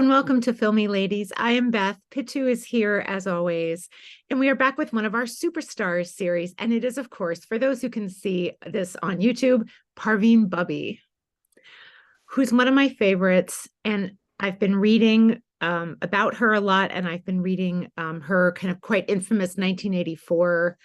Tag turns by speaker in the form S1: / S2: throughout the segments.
S1: and welcome to Filmi Ladies. I am Beth. Pitu is here as always, and we are back with one of our Superstars series. And it is, of course, for those who can see this on YouTube, Parveen Babi, who's one of my favorites. And I've been reading about her a lot, and I've been reading her kind of quite infamous 1984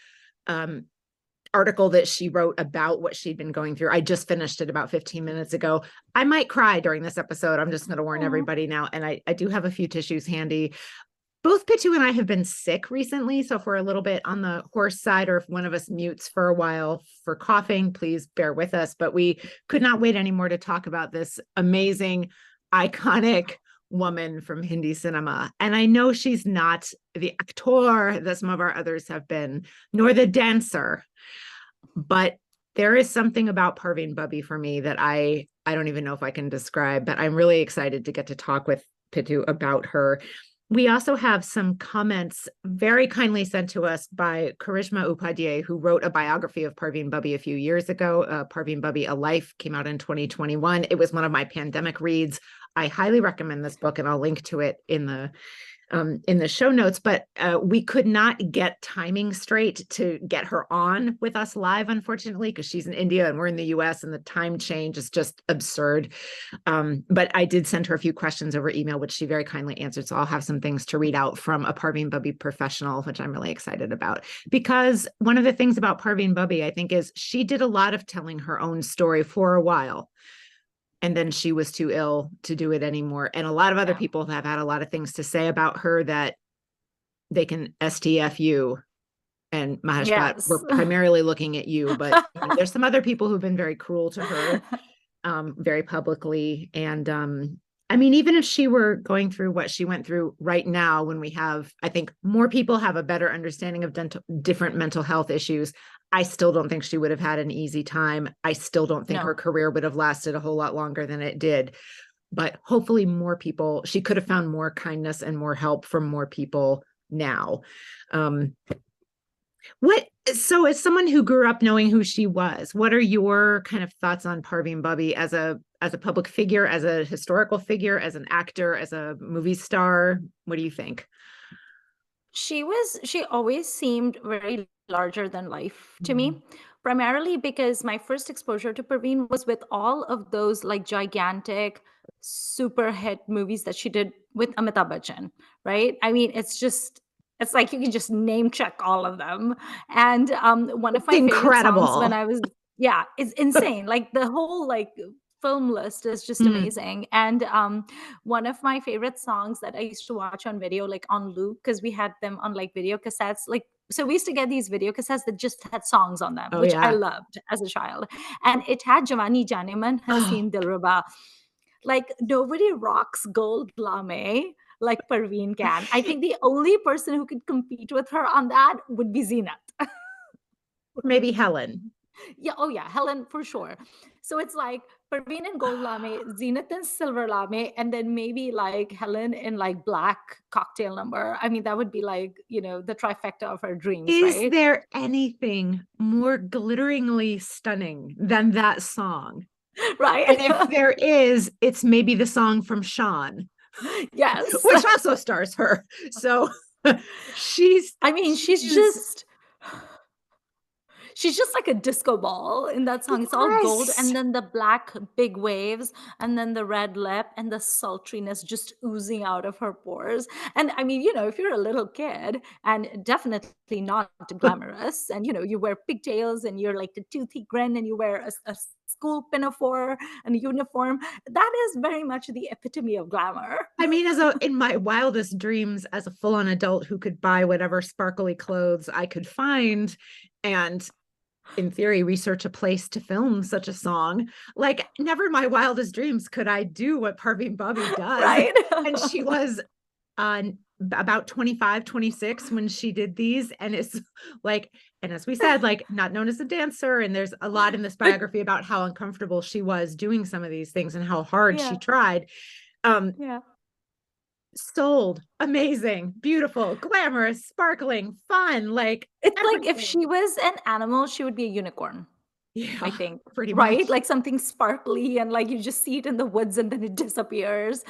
S1: article that she wrote about what she'd been going through. I just finished it about 15 minutes ago. I might cry during this episode. I'm just going to warn everybody now. And I do have a few tissues handy. Both Pitu and I have been sick recently. So if we're a little bit on the hoarse side, or if one of us mutes for a while for coughing, please bear with us. But we could not wait anymore to talk about this amazing, iconic woman from Hindi cinema. And I know she's not the actor that some of our others have been, nor the dancer. But there is something about Parveen Babi for me that I don't even know if I can describe, but I'm really excited to get to talk with Pitu about her. We also have some comments very kindly sent to us by Karishma Upadhyay, who wrote a biography of Parveen Babi a few years ago. Parveen Babi, A Life, came out in 2021. It was one of my pandemic reads. I highly recommend this book, and I'll link to it in the show notes, but we could not get timing straight to get her on with us live, unfortunately, because she's in India and we're in the US, and the time change is just absurd. But I did send her a few questions over email, which she very kindly answered. So I'll have some things to read out from a Parveen Babi professional, which I'm really excited about. Because one of the things about Parveen Babi, I think, is she did a lot of telling her own story for a while. And then she was too ill to do it anymore. And a lot of other people have had a lot of things to say about her that they can STF you. And Mahesh Bhatt, we're primarily looking at you, but there's some other people who've been very cruel to her very publicly. And I mean, even if she were going through what she went through right now, when we have, I think more people have a better understanding of different mental health issues, I still don't think she would have had an easy time. I still don't think her career would have lasted a whole lot longer than it did. But hopefully more people, she could have found more kindness and more help from more people now. So as someone who grew up knowing who she was, what are your kind of thoughts on Parveen Babi as a public figure, as a historical figure, as an actor, as a movie star? What do you think?
S2: She always seemed very larger than life to me, primarily because my first exposure to Parveen was with all of those like gigantic super hit movies that she did with Amitabh Bachchan, right? I mean, it's like you can just name check all of them. And one of my favorite songs when I was, it's insane. Like the whole like film list is just amazing. And one of my favorite songs that I used to watch on video, like on loop, because we had them on like video cassettes, like so we used to get these video cassettes that just had songs on them, which I loved as a child. And it had Jawani Janeman, Haseen Dilruba. Like nobody rocks Gold Lame like Parveen can. I think the only person who could compete with her on that would be Zinat.
S1: Maybe Helen.
S2: Yeah, oh yeah, Helen for sure. So it's like Parveen in Gold Lame, Zenith in Silver Lame, and then maybe like Helen in like Black Cocktail Number. I mean, that would be like, the trifecta of her dreams, right?
S1: Is there anything more glitteringly stunning than that song?
S2: Right.
S1: And if there is, it's maybe the song from Sean.
S2: Yes.
S1: Which also stars her. So she's
S2: just like a disco ball in that song. It's all gold, and then the black big waves, and then the red lip, and the sultriness just oozing out of her pores. And I mean, if you're a little kid and definitely not glamorous, and you wear pigtails and you're like the toothy grin and you wear a school pinafore and uniform, that is very much the epitome of glamour.
S1: I mean, in my wildest dreams, as a full-on adult who could buy whatever sparkly clothes I could find, and in theory, research a place to film such a song. Like, never in my wildest dreams could I do what Parveen Babi does.
S2: Right.
S1: And she was about 25, 26 when she did these. And it's like, and as we said, like not known as a dancer. And there's a lot in this biography about how uncomfortable she was doing some of these things and how hard she tried. Sold, amazing, beautiful, glamorous, sparkling, fun. Like
S2: it's everything. Like if she was an animal, she would be a unicorn.
S1: Yeah,
S2: I think,
S1: pretty
S2: right?
S1: much.
S2: Like something sparkly and like you just see it in the woods and then it disappears,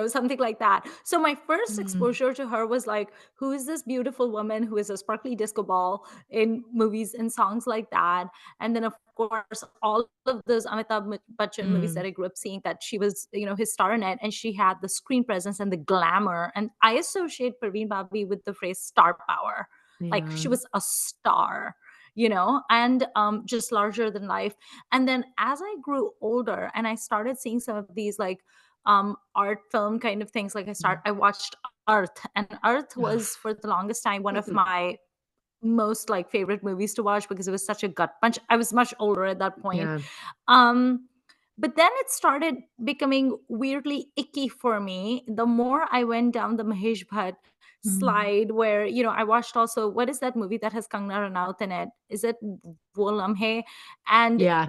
S2: something like that. So my first
S1: Mm,
S2: exposure to her was like, who is this beautiful woman who is a sparkly disco ball in movies and songs like that? And then of course, all of those Bachchan movies
S1: mm,
S2: that I grew up seeing that she was, his star in it, and she had the screen presence and the glamour. And I associate Parveen Babi with the phrase star power. Like
S1: yeah.
S2: she was a star, and just larger than life. And then as I grew older and I started seeing some of these like art film kind of things, like
S1: Mm.
S2: I watched Earth, and Earth
S1: Ugh.
S2: was for the longest time one of my most like favorite movies to watch because it was such a gut punch. I was much older at that point.
S1: Yeah.
S2: um but then it started becoming weirdly icky for me the more I went down the Mahesh Bhatt
S1: Mm.
S2: slide, where I watched also, what is that movie that has Kangna Ranaut in it? Is it Wo Lamhe? And
S1: Yeah.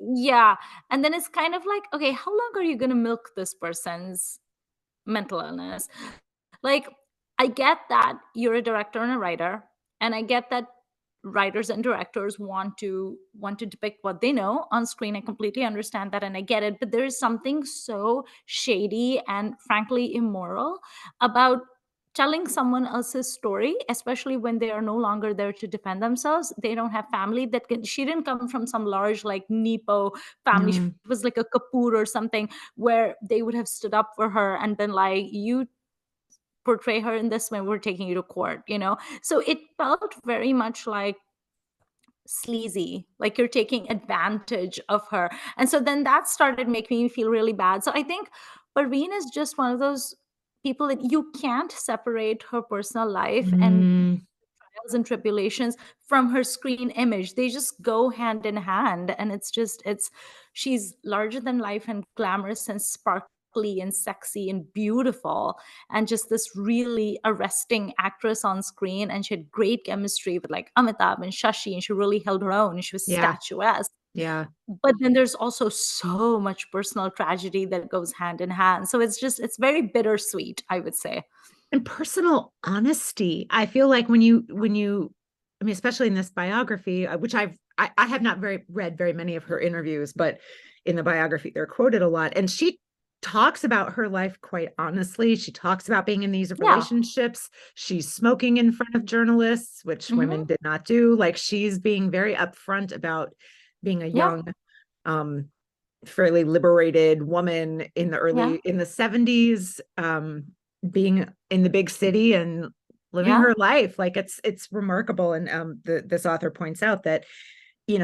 S2: yeah, and then it's kind of like, okay, how long are you going to milk this person's mental illness? Like, I get that you're a director and a writer, and I get that writers and directors want to depict what they know on screen. I completely understand that and I get it, but there is something so shady and frankly immoral about telling someone else's story, especially when they are no longer there to defend themselves. They don't have family that can. She didn't come from some large like Nepo family. She
S1: Mm.
S2: was like a Kapoor or something, where they would have stood up for her and been like, you portray her in this way, we're taking you to court. So it felt very much like sleazy, like you're taking advantage of her. And so then that started making me feel really bad. So I think Parveen is just one of those people that you can't separate her personal life and
S1: Mm.
S2: trials and tribulations from her screen image. They just go hand in hand. And she's larger than life and glamorous and sparkly and sexy and beautiful, and just this really arresting actress on screen. And she had great chemistry with like Amitabh and Shashi, and she really held her own and she was
S1: Yeah.
S2: statuesque.
S1: Yeah.
S2: But then there's also so much personal tragedy that goes hand in hand. So it's very bittersweet, I would say.
S1: And personal honesty. I feel like I mean, especially in this biography, which I have not read very many of her interviews, but in the biography they're quoted a lot, and she talks about her life quite honestly. She talks about being in these
S2: Yeah.
S1: relationships. She's smoking in front of journalists, which women
S2: Hmm.
S1: did not do. Like she's being very upfront about being a
S2: Yeah.
S1: young, um, fairly liberated woman in
S2: Yeah.
S1: the 70s, being in the big city and living
S2: Yeah.
S1: her life. Like it's remarkable. And this author points out that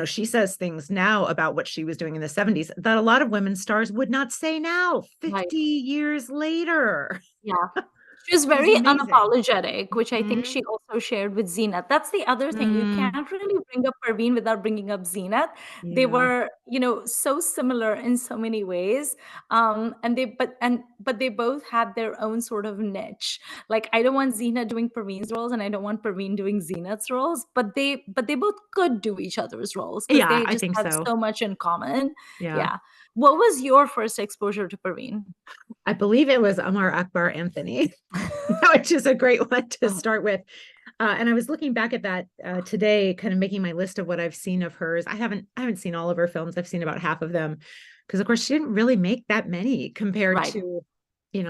S1: she says things now about what she was doing in the 70s that a lot of women stars would not say now,
S2: Right.
S1: 50 years later.
S2: Yeah. She was
S1: Which is
S2: very
S1: amazing.
S2: unapologetic, which I think
S1: Mhm.
S2: she also shared with Zenat. That's the other thing. You
S1: Mm,
S2: can't really bring up Parveen without bringing up Zenat. They
S1: yeah.
S2: were, so similar in so many ways. But they both had their own sort of niche. Like I don't want Zenat doing Parveen's roles and I don't want Parveen doing Zenat's roles, but they both could do each other's roles because
S1: Yeah,
S2: they
S1: I
S2: just
S1: think
S2: had
S1: so.
S2: so much in common.
S1: Yeah.
S2: Yeah. What was your first exposure to Parveen?
S1: I believe it was Amar Akbar Anthony, which is a great one to
S2: Oh,
S1: start with. And I was looking back at that today, kind of making my list of what I've seen of hers. I haven't seen all of her films. I've seen about half of them because, of course, she didn't really make that many compared
S2: right.
S1: to,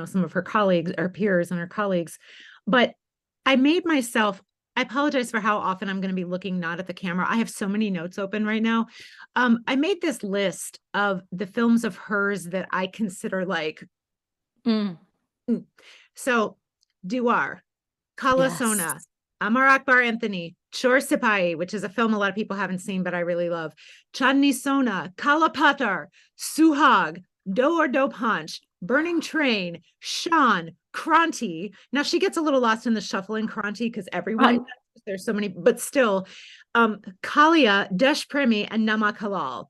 S1: some of her colleagues or peers and her colleagues. But I made myself. I apologize for how often I'm going to be looking not at the camera. I have so many notes open right now. I made this list of the films of hers that I consider like.
S2: Mm.
S1: Mm. So, Deewaar, Kala
S2: Yes.
S1: Sona, Amar Akbar Anthony, Chor Sipai, which is a film a lot of people haven't seen, but I really love. Chandni Sona, Kala Patar, Suhag, Do or Do Punch, Burning Train, Shan, Kranti. Now she gets a little lost in the shuffle in Kranti because everyone
S2: Right.
S1: does. There's so many, but still, Kalia, Desh Premi, and Namak Halal.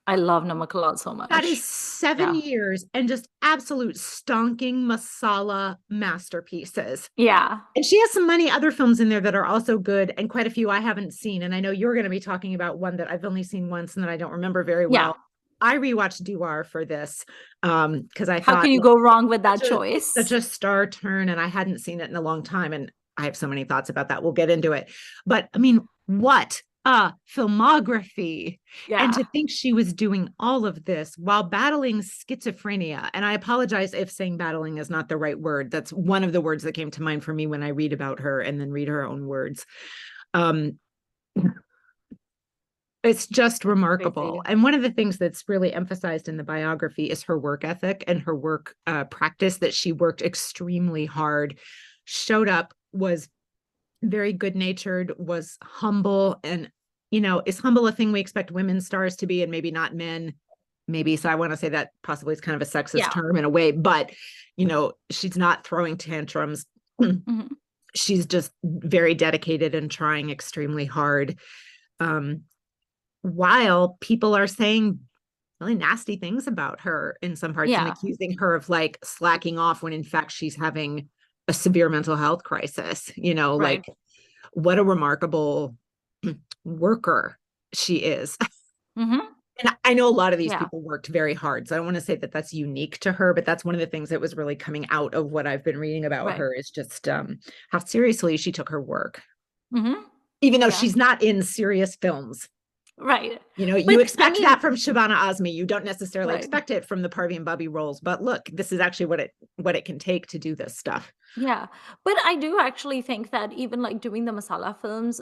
S2: I love Namakalal so
S1: That is
S2: much.
S1: 7
S2: Yeah.
S1: years and just absolute stonking masala masterpieces.
S2: Yeah.
S1: And she has some many other films in there that are also good, and quite a few I haven't seen. And I know you're going to be talking about one that I've only seen once and that I don't remember very
S2: Yeah.
S1: well. I rewatched Dewar for this because I
S2: How
S1: thought
S2: can you
S1: like,
S2: go wrong with that
S1: it's such
S2: choice?
S1: a star turn, and I hadn't seen it in a long time. And I have so many thoughts about that. We'll get into it. But I mean, what filmography. And
S2: Yeah.
S1: to think she was doing all of this while battling schizophrenia. And I apologize if saying battling is not the right word. That's one of the words that came to mind for me when I read about her and then read her own words. Um, it's just remarkable.
S2: Crazy.
S1: And one of the things that's really emphasized in the biography is her work ethic and her work practice, that she worked extremely hard, showed up, was very good natured, was humble. And, you know, is humble a thing we expect women stars to be and maybe not men? Maybe. So I want to say that possibly is kind of a sexist
S2: Yeah.
S1: term in a way, but, you know, she's not throwing tantrums.
S2: Mhm.
S1: She's just very dedicated and trying extremely hard. Um, while people are saying really nasty things about her in some parts and
S2: Yeah.
S1: accusing her of like slacking off when in fact she's having a severe mental health crisis, you know,
S2: Right.
S1: like what a remarkable worker she is.
S2: Hmm.
S1: And I know a lot of these
S2: Yeah.
S1: people worked very hard. So I don't want to say that that's unique to her, but that's one of the things that was really coming out of what I've been reading about
S2: Right.
S1: her is just how seriously she took her work,
S2: Hmm.
S1: even though
S2: Yeah.
S1: she's not in serious films.
S2: Right.
S1: You know, you
S2: But I
S1: expect
S2: mean,
S1: that from Shabana Azmi. You don't necessarily
S2: right.
S1: expect it from the Parveen Babi roles, but look, this is actually what it can take to do this stuff.
S2: Yeah, but I do actually think that even like doing the masala films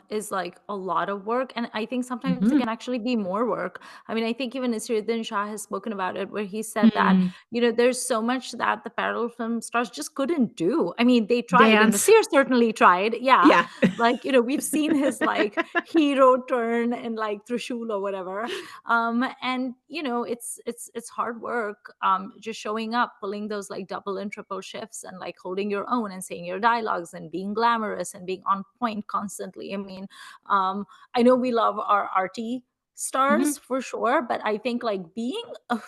S2: is like a lot of work, and I think sometimes it
S1: Mhm.
S2: can actually be more work. I mean, I think even Nasiruddin Shah has spoken about it, where he said that
S1: Mm.
S2: there's so much that the parallel film stars just couldn't do. I mean, they tried, and
S1: Dance.
S2: Nasir certainly tried. Yeah,
S1: Yeah.
S2: like we've seen his like hero turn in like Trishul or whatever, and it's hard work, just showing up, pulling those like double and triple shifts, and like holding your own and saying your dialogues and being glamorous and being on point constantly. I mean, I know we love our arty
S1: Mhm.
S2: stars for sure, but I think like being a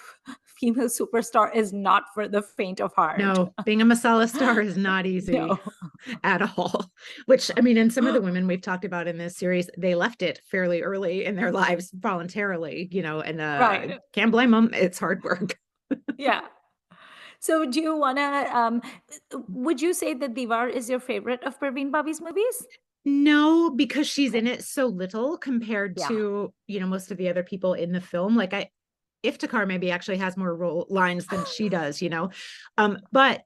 S2: female superstar is not for the faint of heart.
S1: No, being a masala star is not easy
S2: No.
S1: at all. Which, I mean, and some of the women we've talked about in this series, they left it fairly early in their lives voluntarily, you know, and
S2: Right.
S1: can't blame them. It's hard work.
S2: Yeah. So do you want to would you say that Diwar is your favorite of Parveen Babi's movies?
S1: No, because she's in it so little compared
S2: Yeah.
S1: to, you know, most of the other people in the film. Like Iftikhar maybe actually has more role lines than she does, you know. But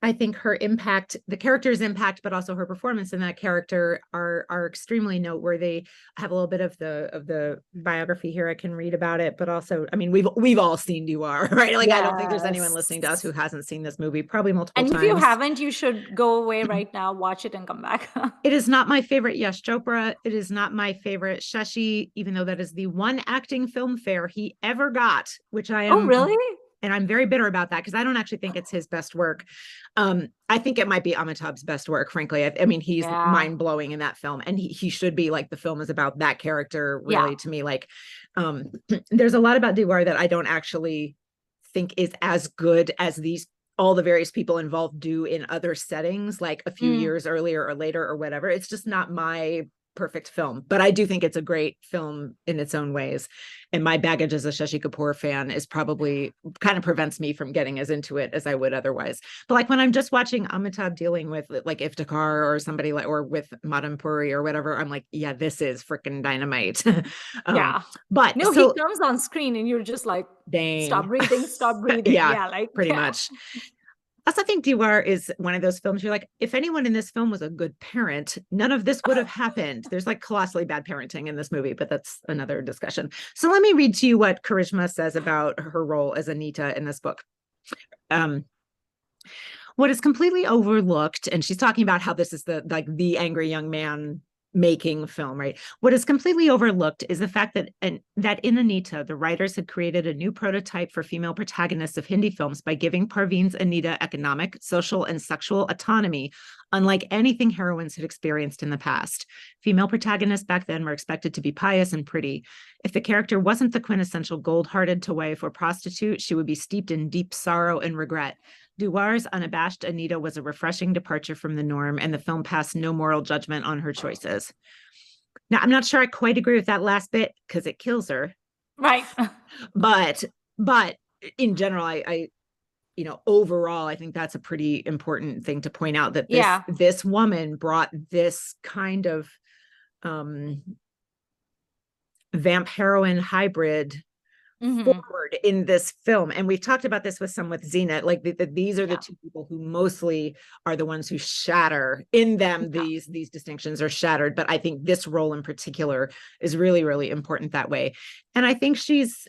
S1: I think her impact, the character's impact, but also her performance in that character are extremely noteworthy. I have a little bit of the biography here. I can read about it, but also, I mean, we've all seen Deewaar, right? Like, I don't think there's anyone listening to us
S2: Yes.
S1: who hasn't seen this movie, probably multiple
S2: And if you
S1: times.
S2: haven't, you should go away right now, watch it, and come back.
S1: It is not my favorite Yash Chopra. It is not my favorite Shashi, even though that is the one acting film fare he ever got, which I
S2: Oh,
S1: am,
S2: really?
S1: and I'm very bitter about that because I don't actually think it's his best work. I think it might be Amitabh's best work, frankly. I mean, he's
S2: Yeah.
S1: mind blowing in that film, and he should be like the film is about that character.
S2: Yeah.
S1: Really, to me, like, um, there's a lot about Diwar that I don't actually think is as good as these all the various people involved do in other settings, like a few
S2: Mm.
S1: years earlier or later or whatever. It's just not my perfect film, but I do think it's a great film in its own ways. And my baggage as a Shashi Kapoor fan is probably kind of prevents me from getting as into it as I would otherwise. But like when I'm just watching Amitabh dealing with like Iftikhar or somebody like, or with Madam Puri or whatever, I'm like, yeah, this is freaking dynamite. um,
S2: Yeah.
S1: but
S2: No, he
S1: so
S2: comes on screen and you're just like, stop
S1: dang,
S2: breathing, stop breathing.
S1: yeah,
S2: Yeah, like,
S1: pretty
S2: yeah.
S1: much. Also, I think Diwar is one of those films you're like, if anyone in this film was a good parent, none of this would have happened. There's like colossally bad parenting in this movie, but that's another discussion. So let me read to you what Karishma says about her role as Anita in this book. Um, what is completely overlooked, and she's talking about how this is the angry young man making film, right? What is completely overlooked is the fact that in Anita, the writers had created a new prototype for female protagonists of Hindi films by giving Parveen's Anita economic, social, and sexual autonomy, unlike anything heroines had experienced in the past. Female protagonists back then were expected to be pious and pretty. If the character wasn't the quintessential gold-hearted wife or prostitute, she would be steeped in deep sorrow and regret. Dewar's unabashed Anita was a refreshing departure from the norm, and the film passed no moral judgment on her choices. Now, I'm not sure I quite agree with that last bit because it kills her,
S2: Right.
S1: but but in general, I you know, overall, I think that's a pretty important thing to point out that this
S2: Yeah.
S1: this woman brought this kind of vamp heroine hybrid
S2: Hmm.
S1: forward in this film. And we've talked about this with Zenat, like these are the
S2: Yeah.
S1: two people who mostly are the ones who shatter in them.
S2: Yeah.
S1: These distinctions are shattered, but I think this role in particular is really, really important that way. And I think she's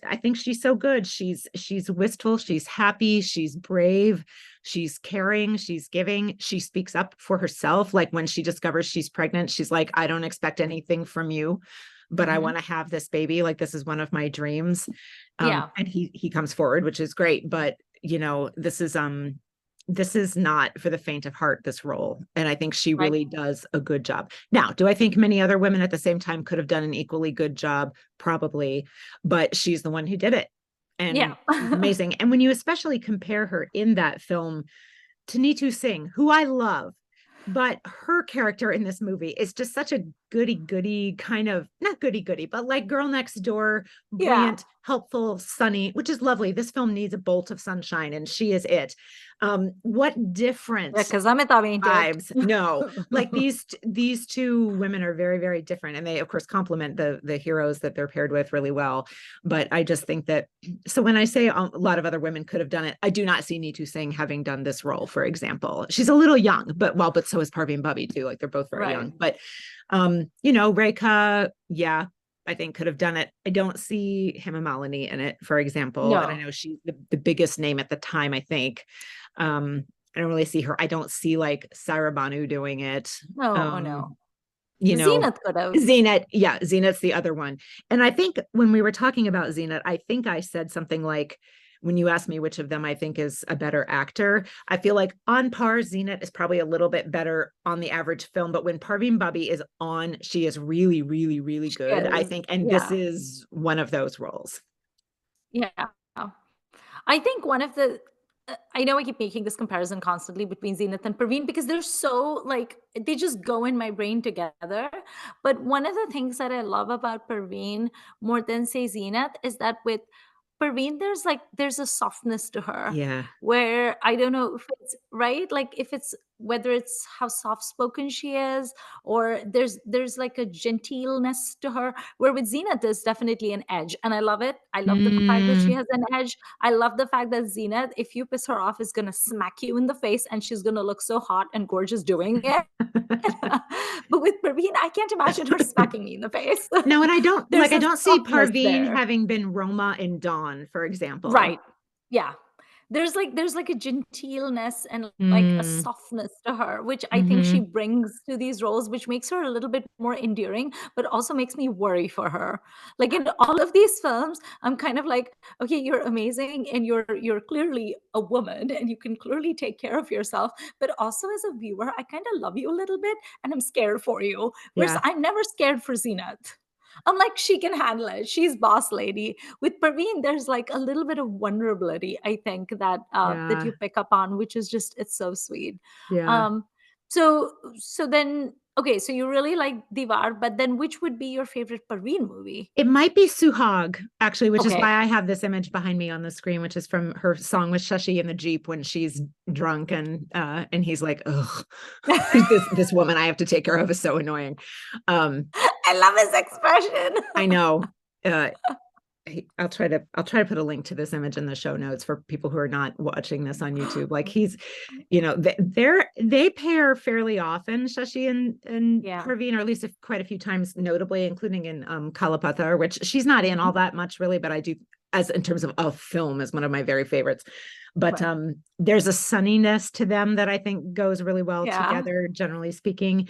S1: so good. She's wistful, she's happy, she's brave, she's caring, she's giving, she speaks up for herself. Like when she discovers she's pregnant, she's like, I don't expect anything from you, but I want to have this baby. Like, this is one of my dreams.
S2: Yeah.
S1: And he comes forward, which is great. But this is not for the faint of heart, this role. And I think she
S2: Right.
S1: really does a good job. Now, do I think many other women at the same time could have done an equally good job? Probably, but she's the one who did it. And
S2: Yeah.
S1: she's amazing. And when you especially compare her in that film to Neetu Singh, who I love, but her character in this movie is just such a goody kind of, not goody, but like girl next door,
S2: Yeah.
S1: buoyant, helpful, sunny, which is lovely. This film needs a bolt of sunshine, and she is it. What different
S2: Because I'm painted.
S1: vibes? No, like these two women are very, very different, and they of course complement the heroes that they're paired with really well. But I just think that, so when I say a lot of other women could have done it, I do not see Neetu Singh having done this role. For example, she's a little young, but so is Parveen Babi too. Like they're both very
S2: Right.
S1: young. But Rekha, yeah, I think could have done it. I don't see Hema Malini in it, for example. And I
S2: No.
S1: know she's the biggest name at the time, I think. I don't really see her. I don't see like Sarah Banu doing it.
S2: No. Oh no.
S1: You know,
S2: Zenith could have.
S1: Zenat, yeah, Zenat's the other one. And I think when we were talking about Zenat, I think I said something like, when you asked me which of them I think is a better actor, I feel like on par, Zenat is probably a little bit better on the average film. But when Parveen Babi is on, she is really, really, really
S2: She
S1: good, I
S2: is.
S1: think. And this
S2: Yeah.
S1: is one of those roles.
S2: Yeah. I think one of the I know I keep making this comparison constantly between Zenith and Parveen because they're so like they just go in my brain together. But one of the things that I love about Parveen more than say Zenith is that with Parveen, there's a softness to her
S1: Yeah.
S2: where I don't know if it's right, like if it's whether it's how soft spoken she is, or there's like a genteelness to her. Where with Zenith, there's definitely an edge, and I love it. I love the fact that she
S1: Mm.
S2: has an edge. I love the fact that Zenith, if you piss her off, is gonna smack you in the face, and she's gonna look so hot and gorgeous doing it. But with Parveen, I can't imagine her smacking me in the face.
S1: No, and
S2: There's
S1: I
S2: a
S1: don't see
S2: softness
S1: Parveen
S2: there.
S1: having been Roma in Dawn, for example.
S2: Right. Yeah. There's like a genteelness and like a
S1: Mm.
S2: softness to her, which I think she
S1: Hmm.
S2: brings to these roles, which makes her a little bit more endearing, but also makes me worry for her. Like in all of these films, I'm kind of like, okay, you're amazing and you're clearly a woman and you can clearly take care of yourself. But also as a viewer, I kind of love you a little bit and I'm scared for you. Whereas
S1: Yeah.
S2: I'm never scared for Zenith. I'm like, she can handle it. She's boss lady. With Parveen, there's like a little bit of vulnerability, I think, that
S1: Yeah.
S2: you pick up on, which is just it's so sweet.
S1: Yeah.
S2: Um, so then okay, so you really like Diwar, but then which would be your favorite Parveen movie?
S1: It might be Suhag, actually, which is
S2: Okay.
S1: why I have this image behind me on the screen, which is from her song with Shashi in the Jeep when she's drunk and he's like, ugh, this woman I have to take care of is so annoying.
S2: I love his expression.
S1: I know. Uh, I'll try to put a link to this image in the show notes for people who are not watching this on YouTube. Like he's, they pair fairly often, Shashi and
S2: Yeah.
S1: Parveen, or at least quite a few times, notably, including in Kalapathar, which she's not in
S2: Mhm.
S1: all that much really, but I do, as in terms of a film, is one of my very favorites. But
S2: Right.
S1: there's a sunniness to them that I think goes really well
S2: Yeah.
S1: together, generally speaking.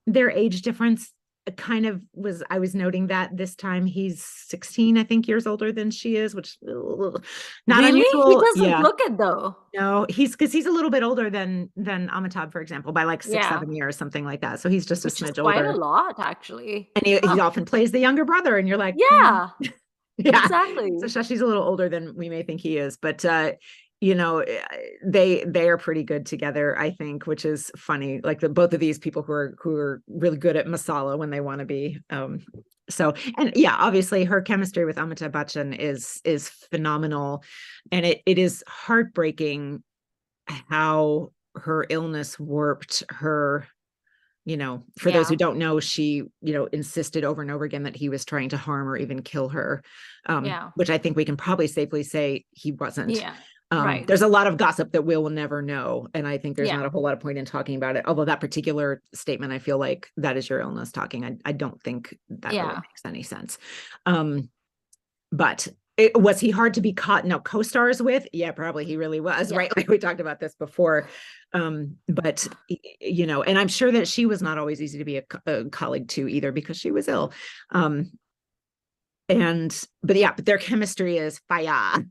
S1: Their age difference kind of was, I was noting that this time he's 16, I think, years older than she is, which not
S2: Really? He
S1: unusual.
S2: doesn't
S1: Yeah.
S2: look it though.
S1: No, because he's a little bit older than Amitabh, for example, by like six,
S2: Yeah.
S1: 7 years, something like that. So he's just a
S2: Which is
S1: smidge
S2: quite a
S1: older.
S2: lot, actually.
S1: And he
S2: Huh.
S1: often plays the younger brother, and you're like,
S2: Yeah,
S1: yeah. So
S2: exactly.
S1: Shashi's a little older than we may think he is, but you know, they are pretty good together, I think, which is funny. Like both of these people who are really good at masala when they want to be. So, and yeah, obviously her chemistry with Amitabh Bachchan is phenomenal, and it is heartbreaking how her illness warped her For those who
S2: Yeah.
S1: don't know, she, insisted over and over again that he was trying to harm or even kill her,
S2: Yeah.
S1: which I think we can probably safely say he wasn't.
S2: Yeah. Right.
S1: There's a lot of gossip that we'll never know. And I think there's
S2: Yeah.
S1: not a whole lot of point in talking about it. Although that particular statement, I feel like that is your illness talking. I don't think that really
S2: Yeah.
S1: makes any sense. But was he hard to be caught? No, co-stars with? Yeah, probably he really was,
S2: Yeah.
S1: right? Like we talked about this before. But and I'm sure that she was not always easy to be a colleague to either, because she was ill. But their chemistry is fire.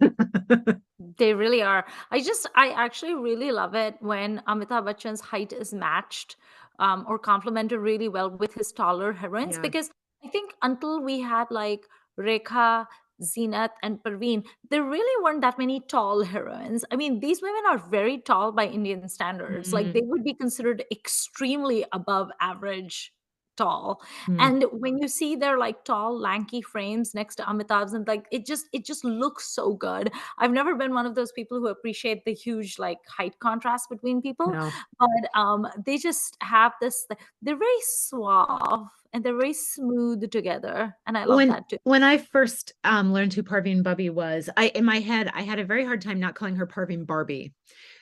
S2: They really are. I actually really love it when Amitabh Bachchan's height is matched, or complemented really well with his taller heroines,
S1: Yeah.
S2: because I think until we had like Rekha, Zenat, and Parveen, there really weren't that many tall heroines. I mean, these women are very tall by Indian standards. Like, they
S1: Mm,
S2: would be considered extremely above average tall.
S1: mm,
S2: And when you see their like tall, lanky frames next to Amitabh's, and like it just looks so good. I've never been one of those people who appreciate the huge like height contrast between people,
S1: no.
S2: but they just have this. They're very suave and they're very smooth together, and I love
S1: When
S2: that too.
S1: when I first learned who Parveen Babi was, I in my head I had a very hard time not calling her Parveen Barbie,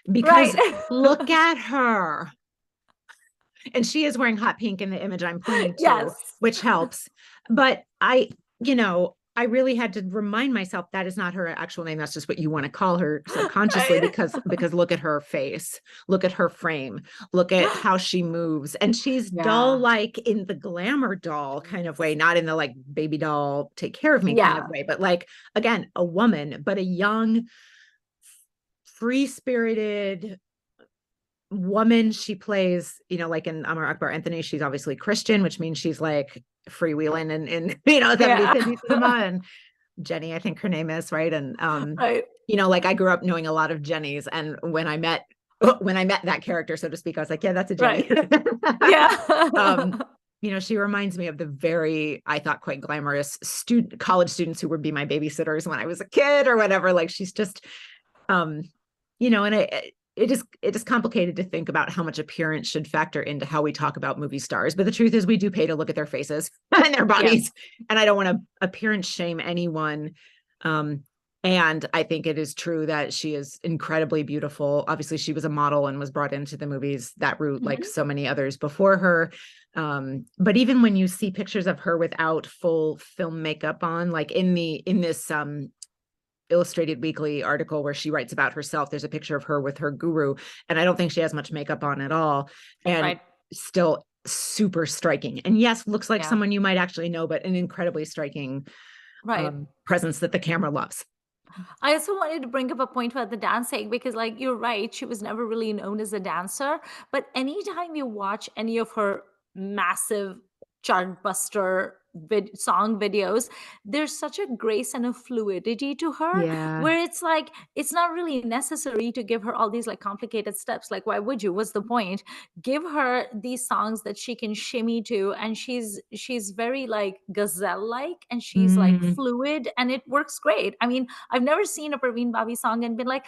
S2: Right.
S1: because look at her. And she is wearing hot pink in the image I'm pointing to,
S2: Yes.
S1: which helps. But I really had to remind myself that is not her actual name. That's just what you want to call her subconsciously,
S2: Right.
S1: because look at her face, look at her frame, look at how she moves. And she's doll
S2: Yeah.
S1: like in the glamour doll kind of way, not in the like baby doll, take care of me kind of
S2: Yeah.
S1: way, but like, again, a woman, but a young, free spirited woman. She plays, like in Amar Akbar Anthony, she's obviously Christian, which means she's like freewheeling and 70s
S2: Yeah.
S1: indie cinema. And Jenny, I think her name is, right. And
S2: Right.
S1: like I grew up knowing a lot of Jennies, and when I met that character, so to speak, I was like, yeah, that's a Jenny.
S2: Right. Yeah.
S1: um she reminds me of the very, I thought, quite glamorous college students who would be my babysitters when I was a kid or whatever. Like, she's just um and it is complicated to think about how much appearance should factor into how we talk about movie stars. But the truth is, we do pay to look at their faces and their
S2: Yes.
S1: bodies. And I don't want to appearance shame anyone. And I think it is true that she is incredibly beautiful. Obviously, she was a model and was brought into the movies that route, like
S2: Mhm.
S1: so many others before her. But even when you see pictures of her without full film makeup on, like in this Illustrated Weekly article where she writes about herself, there's a picture of her with her guru, and I don't think she has much makeup on at all, and
S2: Right.
S1: still super striking. And yes, looks like
S2: Yeah.
S1: someone you might actually know, but an incredibly striking
S2: Right.
S1: presence that the camera loves.
S2: I also wanted to bring up a point about the dancing, because, like, you're right, she was never really known as a dancer. But anytime you watch any of her massive chartbuster song videos, there's such a grace and a fluidity to her,
S1: Yeah.
S2: where it's like it's not really necessary to give her all these like complicated steps. Like, why would you? What's the point? Give her these songs that she can shimmy to, and she's very like gazelle like, and she's like
S1: Mm,
S2: fluid, and it works great. I mean, I've never seen a Parveen Babi song and been like,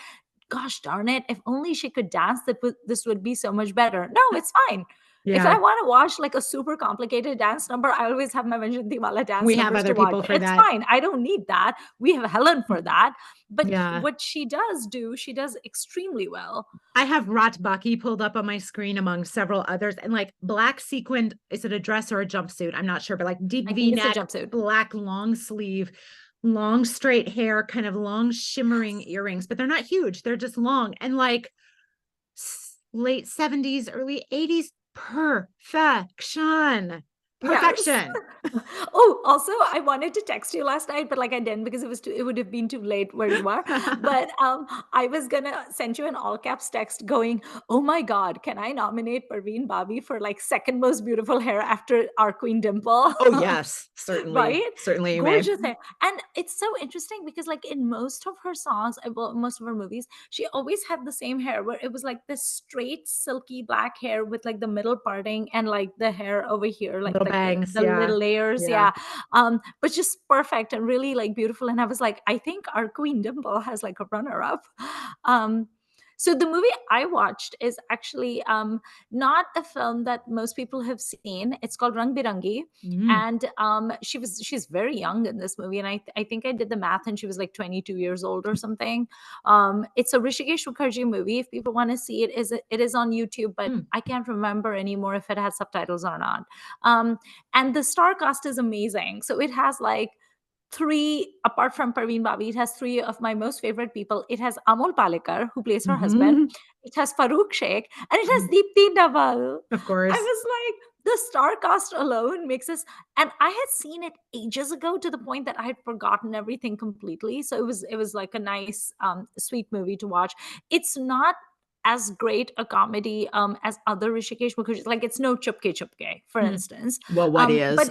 S2: gosh darn it, if only she could dance, this would be so much better. No, it's fine. If I
S1: yeah.
S2: want to watch like a super complicated dance number, I always have my Vanjantiwala dance
S1: We have
S2: numbers to
S1: other
S2: watch.
S1: people for
S2: It's
S1: that.
S2: fine. I don't need that. We have Helen for that. But
S1: Yeah.
S2: what she does do, she does extremely well.
S1: I have Rat Baki pulled up on my screen among several others, and like black sequined, is it a dress or a jumpsuit? I'm not sure, but like deep
S2: I think it's a
S1: V-neck,
S2: jumpsuit.
S1: black long sleeve, long straight hair, kind of long shimmering earrings, but they're not huge. They're just long, and like late 70s, early 80s perfection.
S2: Yes.
S1: Perfection.
S2: Oh, also, I wanted to text you last night, but like I didn't, because it would have been too late where you are. But I was gonna send you an all caps text going, "Oh my God, can I nominate Parveen Babi for like second most beautiful hair after our Queen Dimple?"
S1: Oh yes, certainly.
S2: Right?
S1: Certainly you may.
S2: Gorgeous hair. And it's so interesting because, like, in most of her songs, well, most of her movies, she always had the same hair, where it was like this straight, silky black hair with like the middle parting and like the hair over here, like
S1: Little bangs,
S2: the
S1: yeah.
S2: little layers.
S1: Yeah.
S2: Yeah. But just perfect and really like beautiful. And I was like, I think our Queen Dimple has like a runner up. Um, So the movie I watched is actually not a film that most people have seen. It's called Rang Birangi,
S1: Mm.
S2: and she's very young in this movie, and I think I did the math, and she was like 22 years old or something. It's a Rishikesh Mukherjee movie. If people want to see it, it is on YouTube, but
S1: Mm.
S2: I can't remember anymore if it has subtitles or not. And the star cast is amazing. So it has like three, apart from Parveen Babi, it has three of my most favorite people. It has Amol Palekar, who plays her husband.
S1: Mhm.
S2: It has Farooq Sheikh, and it has
S1: Mhm.
S2: Deepti Naval.
S1: Of
S2: I
S1: course.
S2: was like, the star cast alone makes us, and I had seen it ages ago to the point that I had forgotten everything completely. So it was like a nice, sweet movie to watch. It's not as great a comedy as other Rishikesh Mukherjee. Like it's no Chupke Chupke, for
S1: Mm.
S2: instance.
S1: Well, what
S2: But
S1: is?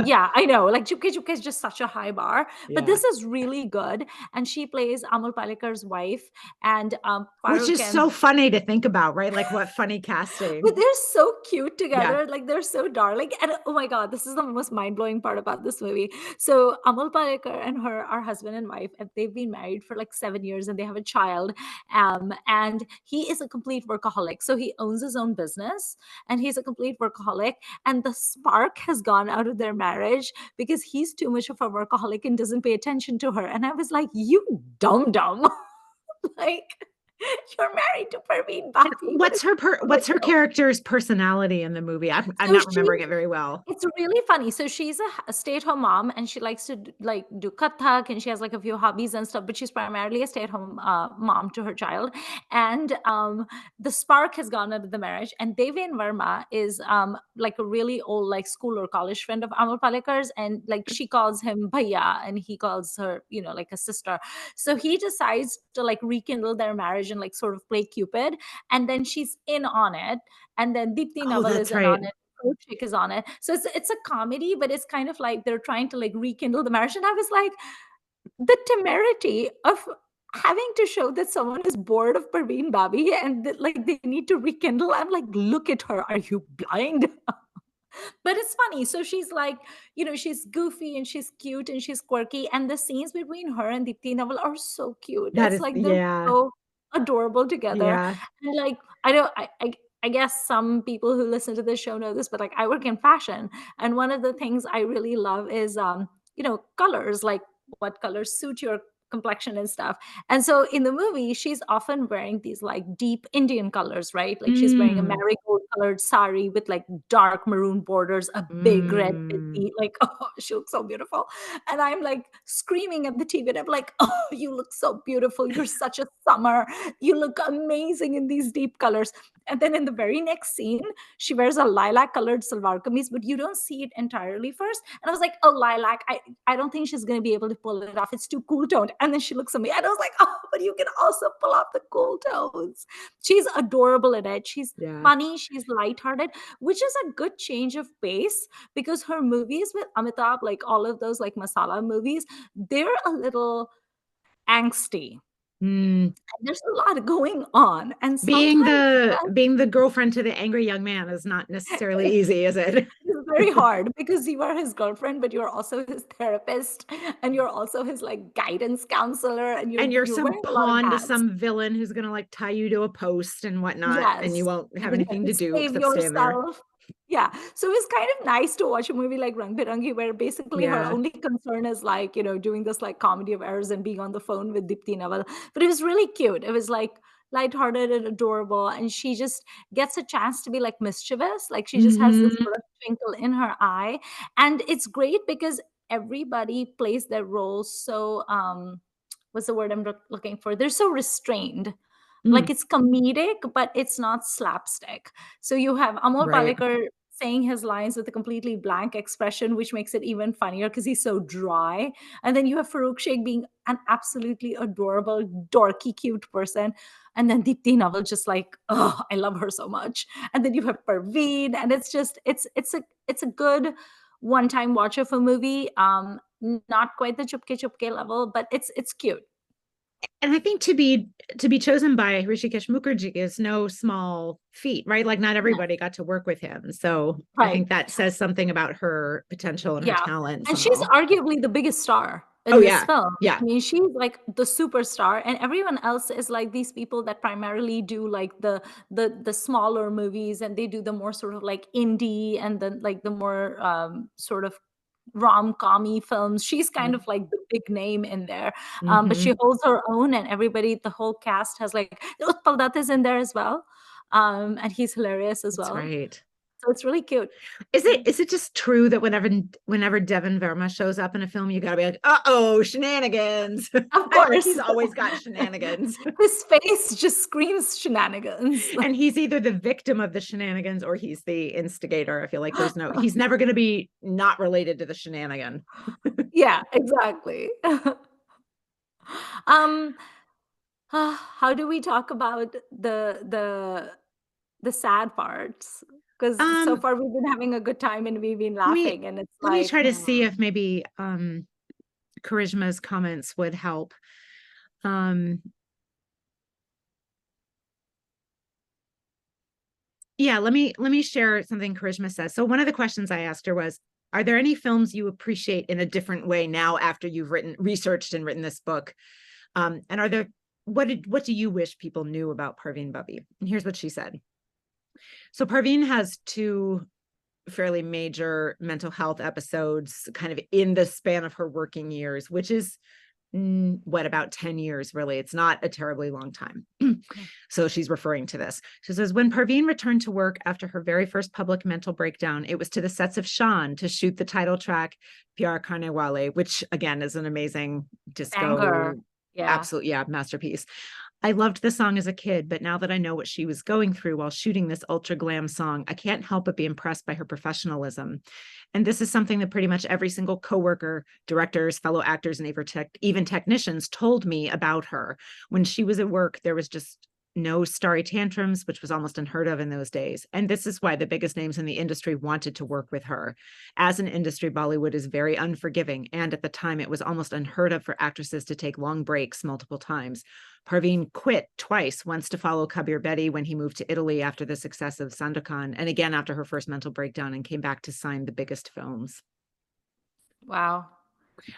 S2: yeah, I know. Like Chupke Chupke is just such a high bar, but
S1: Yeah.
S2: this is really good. And she plays Amol Palekar's wife, and
S1: Which
S2: Farooq
S1: is
S2: and
S1: so funny to think about, right? Like what funny
S2: but
S1: casting.
S2: they're so cute
S1: Yeah.
S2: together. Like they're so darling. And oh my God, this is the most mind blowing part about this movie. So Amol Palekar and her are husband and wife, and they've been married for like 7 years, and they have a child. And he is a complete workaholic. So he owns his own business, and he's a complete workaholic. And the spark has gone out of their marriage because he's too much of a workaholic and doesn't pay attention to her. And I was like, you dumb dumb. Like you're married to Parveen
S1: And
S2: Babi. What is wrong with
S1: what's her
S2: you?
S1: character's personality in the movie? I'm
S2: So
S1: not remembering it very well.
S2: it's really funny. So she's a stay-at-home mom, and she likes to like do kathak, and she has like a few hobbies and stuff. But she's primarily a stay-at-home mom to her child. And the spark has gone out of the marriage. And Devin Verma is like a really old like school or college friend of Amal Palekar's, and like she calls him Bhaiya, and he calls her like a sister. So he decides to like rekindle their marriage and like sort of play Cupid, and then she's in on it, and then Deepti
S1: Oh,
S2: Naval is
S1: that's
S2: in
S1: right.
S2: on it. Chick is on it. So it's a comedy, but it's kind of like they're trying to like rekindle the marriage. And I was like, the temerity of having to show that someone is bored of Parveen Babi and that like they need to rekindle. I'm like, look at her. Are you blind? But it's funny. So she's like, she's goofy and she's cute and she's quirky. And the scenes between her and Deepti Naval are so cute.
S1: That
S2: It's
S1: is,
S2: like they're
S1: yeah.
S2: so adorable together.
S1: Yeah.
S2: And like, I don't, I guess some people who listen to this show know this, but like I work in fashion. And one of the things I really love is, colors, like what colors suit your complexion and stuff. And so in the movie, she's often wearing these like deep Indian colors, right? Like she's wearing a
S1: Mm.
S2: marigold colored sari with like dark maroon borders, a big red
S1: Mm.
S2: bindi, like, oh, she looks so beautiful. And I'm like screaming at the TV, and I'm like, oh, you look so beautiful. You're such a summer. You look amazing in these deep colors. And then in the very next scene, she wears a lilac colored salwar kameez, but you don't see it entirely first. And I was like, oh, lilac. I don't think she's going to be able to pull it off. It's too cool toned. And then she looks at me, and I was like, oh, but you can also pull off the cool tones. She's adorable in it. She's
S1: Yeah.
S2: funny. She's lighthearted, which is a good change of pace because her movies with Amitabh, like all of those like masala movies, they're a little angsty.
S1: Mm.
S2: And there's a lot going on. And
S1: Being
S2: sometimes
S1: the girlfriend to the angry young man is not necessarily easy, is it?
S2: it's very hard because you are his girlfriend, but you're also his therapist, and you're also his like guidance counselor, and you're
S1: And you're
S2: you're
S1: some
S2: wearing a lot of
S1: pawn to
S2: hats.
S1: some villain who's gonna like tie you to a post and whatnot, and you
S2: Yes.
S1: won't
S2: And
S1: have
S2: then you have
S1: anything
S2: to
S1: to do
S2: save
S1: except stand there.
S2: yourself. Yeah. So it's kind of nice to watch a movie like Rang Birangi, where basically her
S1: Yeah.
S2: only concern is like, doing this like comedy of errors and being on the phone with Dipti Naval. But it was really cute. It was like lighthearted and adorable. And she just gets a chance to be like mischievous. Like she just has this
S1: Hmm.
S2: sort of twinkle in her eye. And it's great because everybody plays their role so what's the word I'm looking for? They're so restrained.
S1: Mm.
S2: Like it's comedic, but it's not slapstick. So you have Amol
S1: Right.
S2: Palekar saying his lines with a completely blank expression, which makes it even funnier because he's so dry. And then you have Farooq Sheikh being an absolutely adorable, dorky, cute person. And then Deepti Naval just like, oh, I love her so much. And then you have Parveen, and it's just it's a good one-time watch of a movie. Not quite the Chupke Chupke level, but it's cute.
S1: And I think to be chosen by Rishikesh Mukherjee is no small feat, right? Like not everybody got to work with him. So I
S2: Right.
S1: think that says something about her potential and her
S2: Yeah,
S1: talents
S2: and
S1: and
S2: she's
S1: all.
S2: arguably the biggest star. in
S1: Oh
S2: this
S1: yeah.
S2: film.
S1: Yeah.
S2: I mean, she's like the superstar, and everyone else is like these people that primarily do like the smaller movies, and they do the more sort of like indie and then like the more sort of rom-com-y films. She's kind of like the big name in there. But
S1: Mm-hmm.
S2: she holds her own, and everybody, the whole cast has like Utpal Dutt is in there as well. And he's hilarious as
S1: That's
S2: well.
S1: right.
S2: So it's really cute.
S1: Is it just true that whenever Devon Verma shows up in a film, you gotta be like, uh-oh, shenanigans.
S2: Of
S1: I feel like
S2: course.
S1: he's always got shenanigans.
S2: His face just screams shenanigans.
S1: And he's either the victim of the shenanigans or he's the instigator. I feel like he's never gonna be not related to the shenanigan.
S2: Yeah, exactly. Um, how do we talk about the sad parts? Because so
S1: Um,
S2: far we've been having a good time and we've been
S1: let me
S2: laughing, and it's
S1: let me
S2: like,
S1: try to see if maybe Charisma's comments would help. Um, yeah, let me share something Charisma says. So one of the questions I asked her was, are there any films you appreciate in a different way now after you've researched and written this book? And are there what do you wish people knew about Parveen Babi? And here's what she said. So Parveen has two fairly major mental health episodes kind of in the span of her working years, which is what, about 10 years, really. It's not a terribly long time. So she's referring to this. She says, when Parveen returned to work after her very first public mental breakdown, it was to the sets of Sean to shoot the title track, Pyar Karne Wale, which again is an amazing
S2: banger.
S1: disco,
S2: Yeah.
S1: absolute, yeah, masterpiece. I loved the song as a kid, but now that I know what she was going through while shooting this ultra glam song, I can't help but be impressed by her professionalism. And this is something that pretty much every single coworker, directors, fellow actors, and even technicians told me about her. When she was at work, there was just no starry tantrums, which was almost unheard of in those days. And this is why the biggest names in the industry wanted to work with her. As an industry, Bollywood is very unforgiving. And at the time, it was almost unheard of for actresses to take long breaks multiple times. Parveen quit twice, once to follow Kabir Bedi when he moved to Italy after the success of Sandokan, and again after her first mental breakdown, and came back to sign the biggest films.
S2: Wow.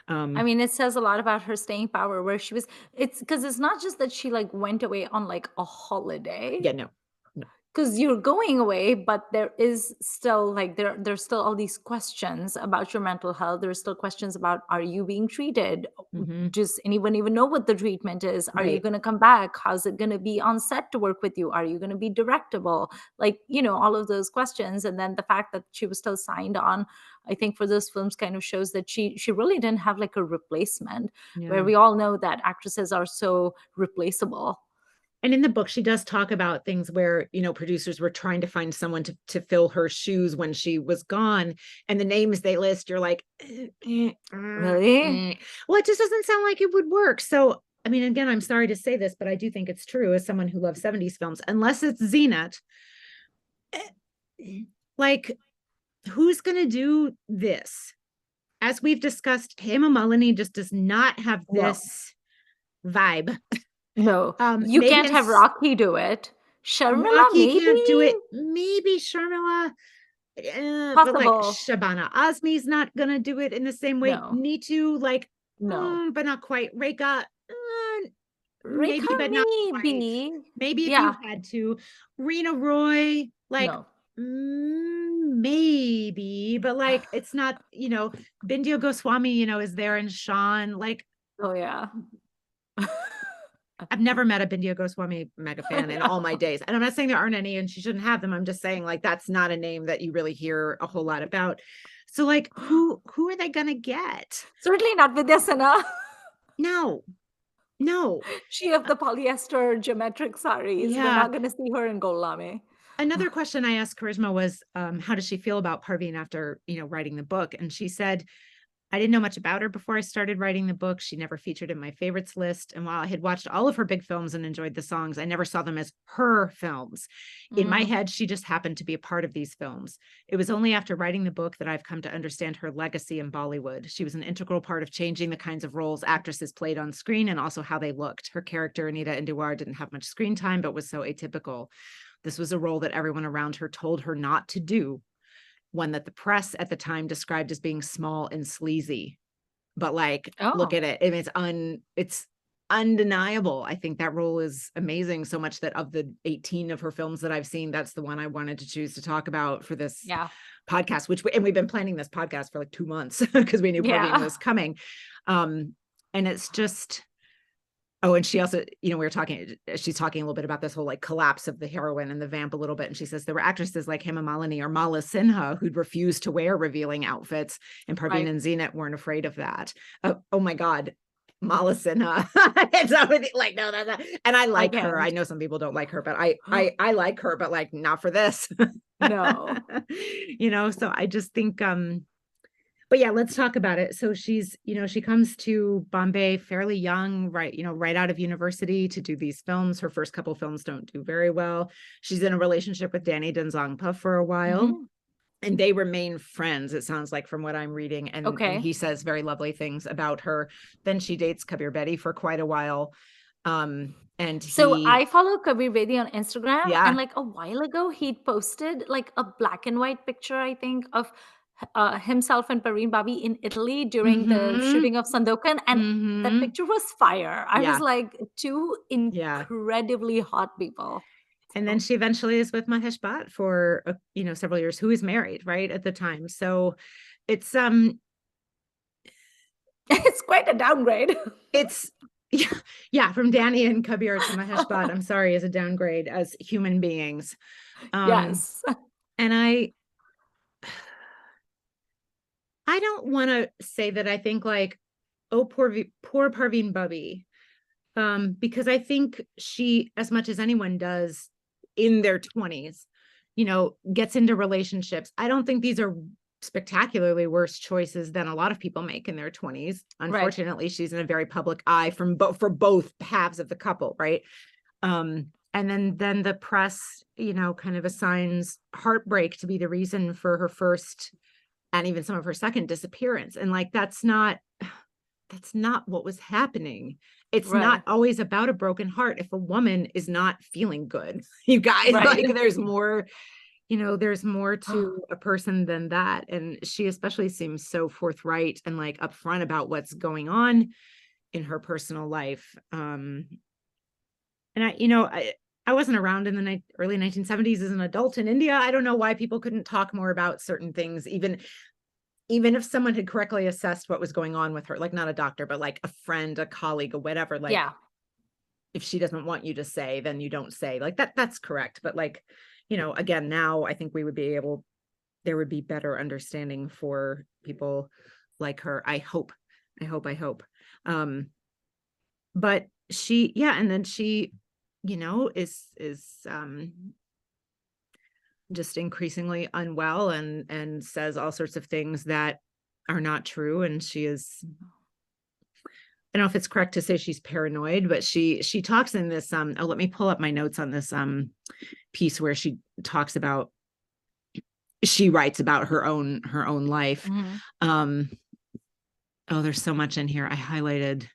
S2: I
S1: Um,
S2: mean, it says a lot about her staying power where she was. It's because it's not just that she like went away on like a holiday.
S1: yeah, no, no.
S2: Because you're going away, but there is still like there's still all these questions about your mental health. There's still questions about, are you being treated?
S1: Mm-hmm.
S2: Does anyone even know what the treatment is? Are you
S1: Right.
S2: going to come back? How's it going to be on set to work with you? Are you going to be directable? Like, all of those questions. And then the fact that she was still signed on, I think for those films kind of shows that she really didn't have like a replacement, where
S1: Yeah.
S2: we all know that actresses are so replaceable.
S1: And in the book, she does talk about things where, producers were trying to find someone to fill her shoes when she was gone. And the names they list, you're like,
S2: Really?
S1: well, it just doesn't sound like it would work. So, I mean, again, I'm sorry to say this, but I do think it's true as someone who loves 70s films, unless it's Zenat, like, who's going to do this? As we've discussed, Hema Malini just does not have
S2: No.
S1: this vibe.
S2: No, you
S1: Maybe
S2: can't
S1: in
S2: have Rocky do it. Sharmila,
S1: Rocky
S2: maybe?
S1: can't do it. Maybe Sharmila, but like
S2: Possible.
S1: Shabana Azmi's not gonna do it in the same way.
S2: No,
S1: Neetu, like,
S2: no.
S1: but not quite. Rekha,
S2: Rekha,
S1: maybe, but not quite.
S2: maybe.
S1: Maybe if you
S2: Yeah,
S1: had to. Rena Roy, like,
S2: no.
S1: maybe, but like, it's not. Bindio Goswami, is there, and Sean, like.
S2: Oh, yeah.
S1: I've never met a Bindia Goswami mega
S2: I
S1: fan in all my
S2: know.
S1: days. And I'm not saying there aren't any and she shouldn't have them. I'm just saying, like, that's not a name that you really hear a whole lot about. So like, who are they gonna get?
S2: Certainly not Vidya Sinha.
S1: No, no.
S2: She of the polyester geometric saris. We're
S1: Yeah.
S2: not going to see her in Golame.
S1: Another question I asked Charisma was, how does she feel about Parveen after, writing the book? And she said, I didn't know much about her before I started writing the book. She never featured in my favorites list. And while I had watched all of her big films and enjoyed the songs, I never saw them as her films. In my
S2: Mm,
S1: head, she just happened to be a part of these films. It was only after writing the book that I've come to understand her legacy in Bollywood. She was an integral part of changing the kinds of roles actresses played on screen and also how they looked. Her character, Anita in Deewaar, didn't have much screen time, but was so atypical. This was a role that everyone around her told her not to do, one that the press at the time described as being small and sleazy. but like, look
S2: Oh,
S1: at it. And it's undeniable. I think that role is amazing, so much that of the 18 of her films that I've seen, that's the one I wanted to choose to talk about for this
S2: yeah.
S1: podcast, and we've been planning this podcast for like 2 months because we knew Parveen
S2: Yeah.
S1: was coming. And it's just, oh, and she also, she's talking a little bit about this whole like collapse of the heroine and the vamp a little bit. And she says there were actresses like Hema Malini or Mala Sinha who'd refused to wear revealing outfits, and Parveen
S2: Right.
S1: and Zenat weren't afraid of that. Oh my God. Mala Sinha. It's already like, no, that's not. And I
S2: I
S1: like her. I
S2: can't.
S1: know some people don't like her, but I like her, but like not for this.
S2: No.
S1: So I just think but yeah, let's talk about it. So she comes to Bombay fairly young, right out of university to do these films. Her first couple films don't do very well. She's in a relationship with Danny Denzongpa for a while,
S2: Mhm.
S1: and they remain friends, it sounds like, from what I'm reading. And
S2: Okay.
S1: he says very lovely things about her. Then she dates Kabir Bedi for quite a while. And
S2: So
S1: he,
S2: I follow Kabir Bedi on Instagram, and
S1: yeah.
S2: like a while ago, he posted like a black and white picture, I think, of himself and Parveen Babi in Italy during the
S1: Mm-hmm.
S2: shooting of Sandokan, and that
S1: Mm-hmm.
S2: picture was fire. I was
S1: Yeah.
S2: like, two
S1: Yeah.
S2: incredibly hot people.
S1: And then
S2: So
S1: she eventually is with Mahesh Bhatt for several years, who is married right at the time. So it's
S2: it's quite a downgrade.
S1: it's yeah, yeah, from Danny and Kabir to Mahesh Bhatt, I'm sorry, is a downgrade as human beings. um
S2: Yes.
S1: and I don't want to say that I think like, oh, poor Parveen Babi, because I think she, as much as anyone does in their 20s, gets into relationships. I don't think these are spectacularly worse choices than a lot of people make in their 20s.
S2: Right.
S1: Unfortunately, she's in a very public eye for both halves of the couple, right? And then the press, kind of assigns heartbreak to be the reason for her first and even some of her second disappearance. And like, that's not what was happening. It's not
S2: Right.
S1: always about a broken heart if a woman is not feeling good. You guys, like,
S2: Right.
S1: there's more to a person than that. And she especially seems so forthright and like upfront about what's going on in her personal life. And I wasn't around in the early 1970s as an adult in India. I don't know why people couldn't talk more about certain things, even if someone had correctly assessed what was going on with her, like not a doctor, but like a friend, a colleague, or whatever. Like,
S2: Yeah.
S1: if she doesn't want you to say, then you don't say. Like, that's correct. But like, again, now I think there would be better understanding for people like her. I hope. But yeah, and then she, is just increasingly unwell and says all sorts of things that are not true. And she is, I don't know if it's correct to say she's paranoid, but she talks in this let me pull up my notes on this piece where she writes about her own life.
S2: Mhm.
S1: um oh, there's so much in here I highlighted.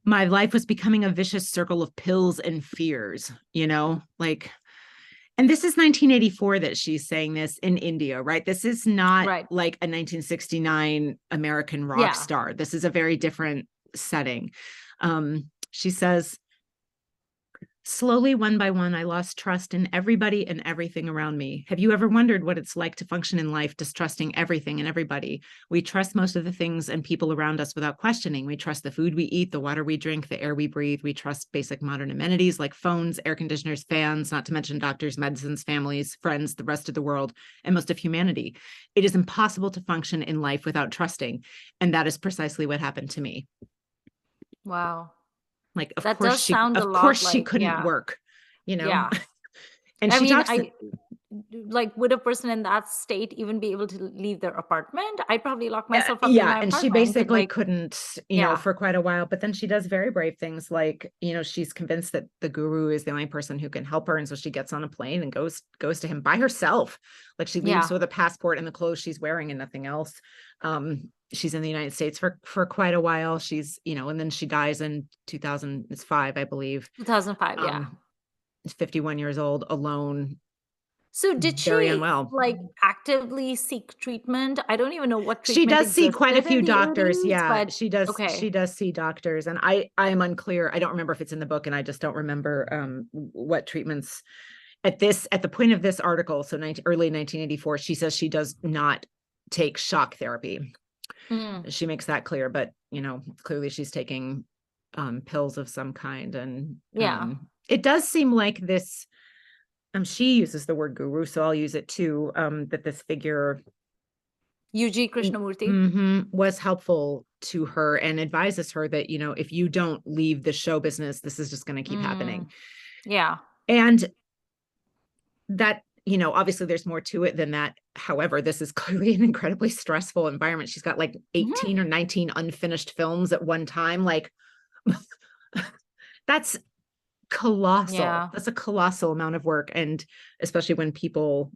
S1: My life was becoming a vicious circle of pills and fears, like. And this is 1984 that she's saying this in India, right? This is not
S2: Right.
S1: like a 1969 American rock
S2: Yeah.
S1: star. This is a very different setting. She says, slowly, one by one, I lost trust in everybody and everything around me. Have you ever wondered what it's like to function in life distrusting everything and everybody? We trust most of the things and people around us without questioning. We trust the food we eat, the water we drink, the air we breathe. We trust basic modern amenities like phones, air conditioners, fans, not to mention doctors, medicines, families, friends, the rest of the world, and most of humanity. It is impossible to function in life without trusting. And that is precisely what happened to me.
S2: Wow.
S1: Like, of
S2: That
S1: course
S2: does
S1: she,
S2: sound a
S1: of course
S2: lot
S1: she
S2: like,
S1: couldn't
S2: yeah.
S1: work, you know?
S2: Yeah.
S1: And
S2: I
S1: she
S2: mean,
S1: talks,
S2: like, would a person in that state even be able to leave their apartment? I'd probably lock myself up in
S1: yeah,
S2: my
S1: and she
S2: apartment and
S1: basically
S2: like,
S1: couldn't,
S2: yeah,
S1: for quite a while. But then she does very brave things, like, she's convinced that the guru is the only person who can help her, and so she gets on a plane and goes to him by herself. Like, she leaves
S2: yeah.
S1: with a passport and the clothes she's wearing and nothing else. She's in the United States for quite a while. She's, and then she dies in 2005, I believe.
S2: 2005. Yeah.
S1: Um, 51 years old, alone,
S2: So did
S1: very
S2: she,
S1: unwell.
S2: like, actively seek treatment? I don't even know what
S1: She
S2: treatment
S1: does see quite a
S2: existed in
S1: few
S2: the
S1: doctors.
S2: 80s,
S1: Yeah,
S2: but
S1: she
S2: okay.
S1: does see doctors. And I am unclear. I don't remember if it's in the book, and I just don't remember what treatments at the point of this article. So early 1984, she says she does not take shock therapy.
S2: Mm,
S1: She makes that clear, but clearly she's taking pills of some kind. And
S2: yeah.
S1: it does seem like this, she uses the word guru, so I'll use it too, that this figure
S2: UG Krishnamurti?
S1: was helpful to her and advises her that, if you don't leave the show business, this is just going to keep happening.
S2: Mm, yeah.
S1: And that, obviously there's more to it than that. However, this is clearly an incredibly stressful environment. She's got like
S2: Mhm.
S1: 18 or 19 unfinished films at one time. Like, that's colossal.
S2: Yeah.
S1: That's a colossal amount of work. And especially when people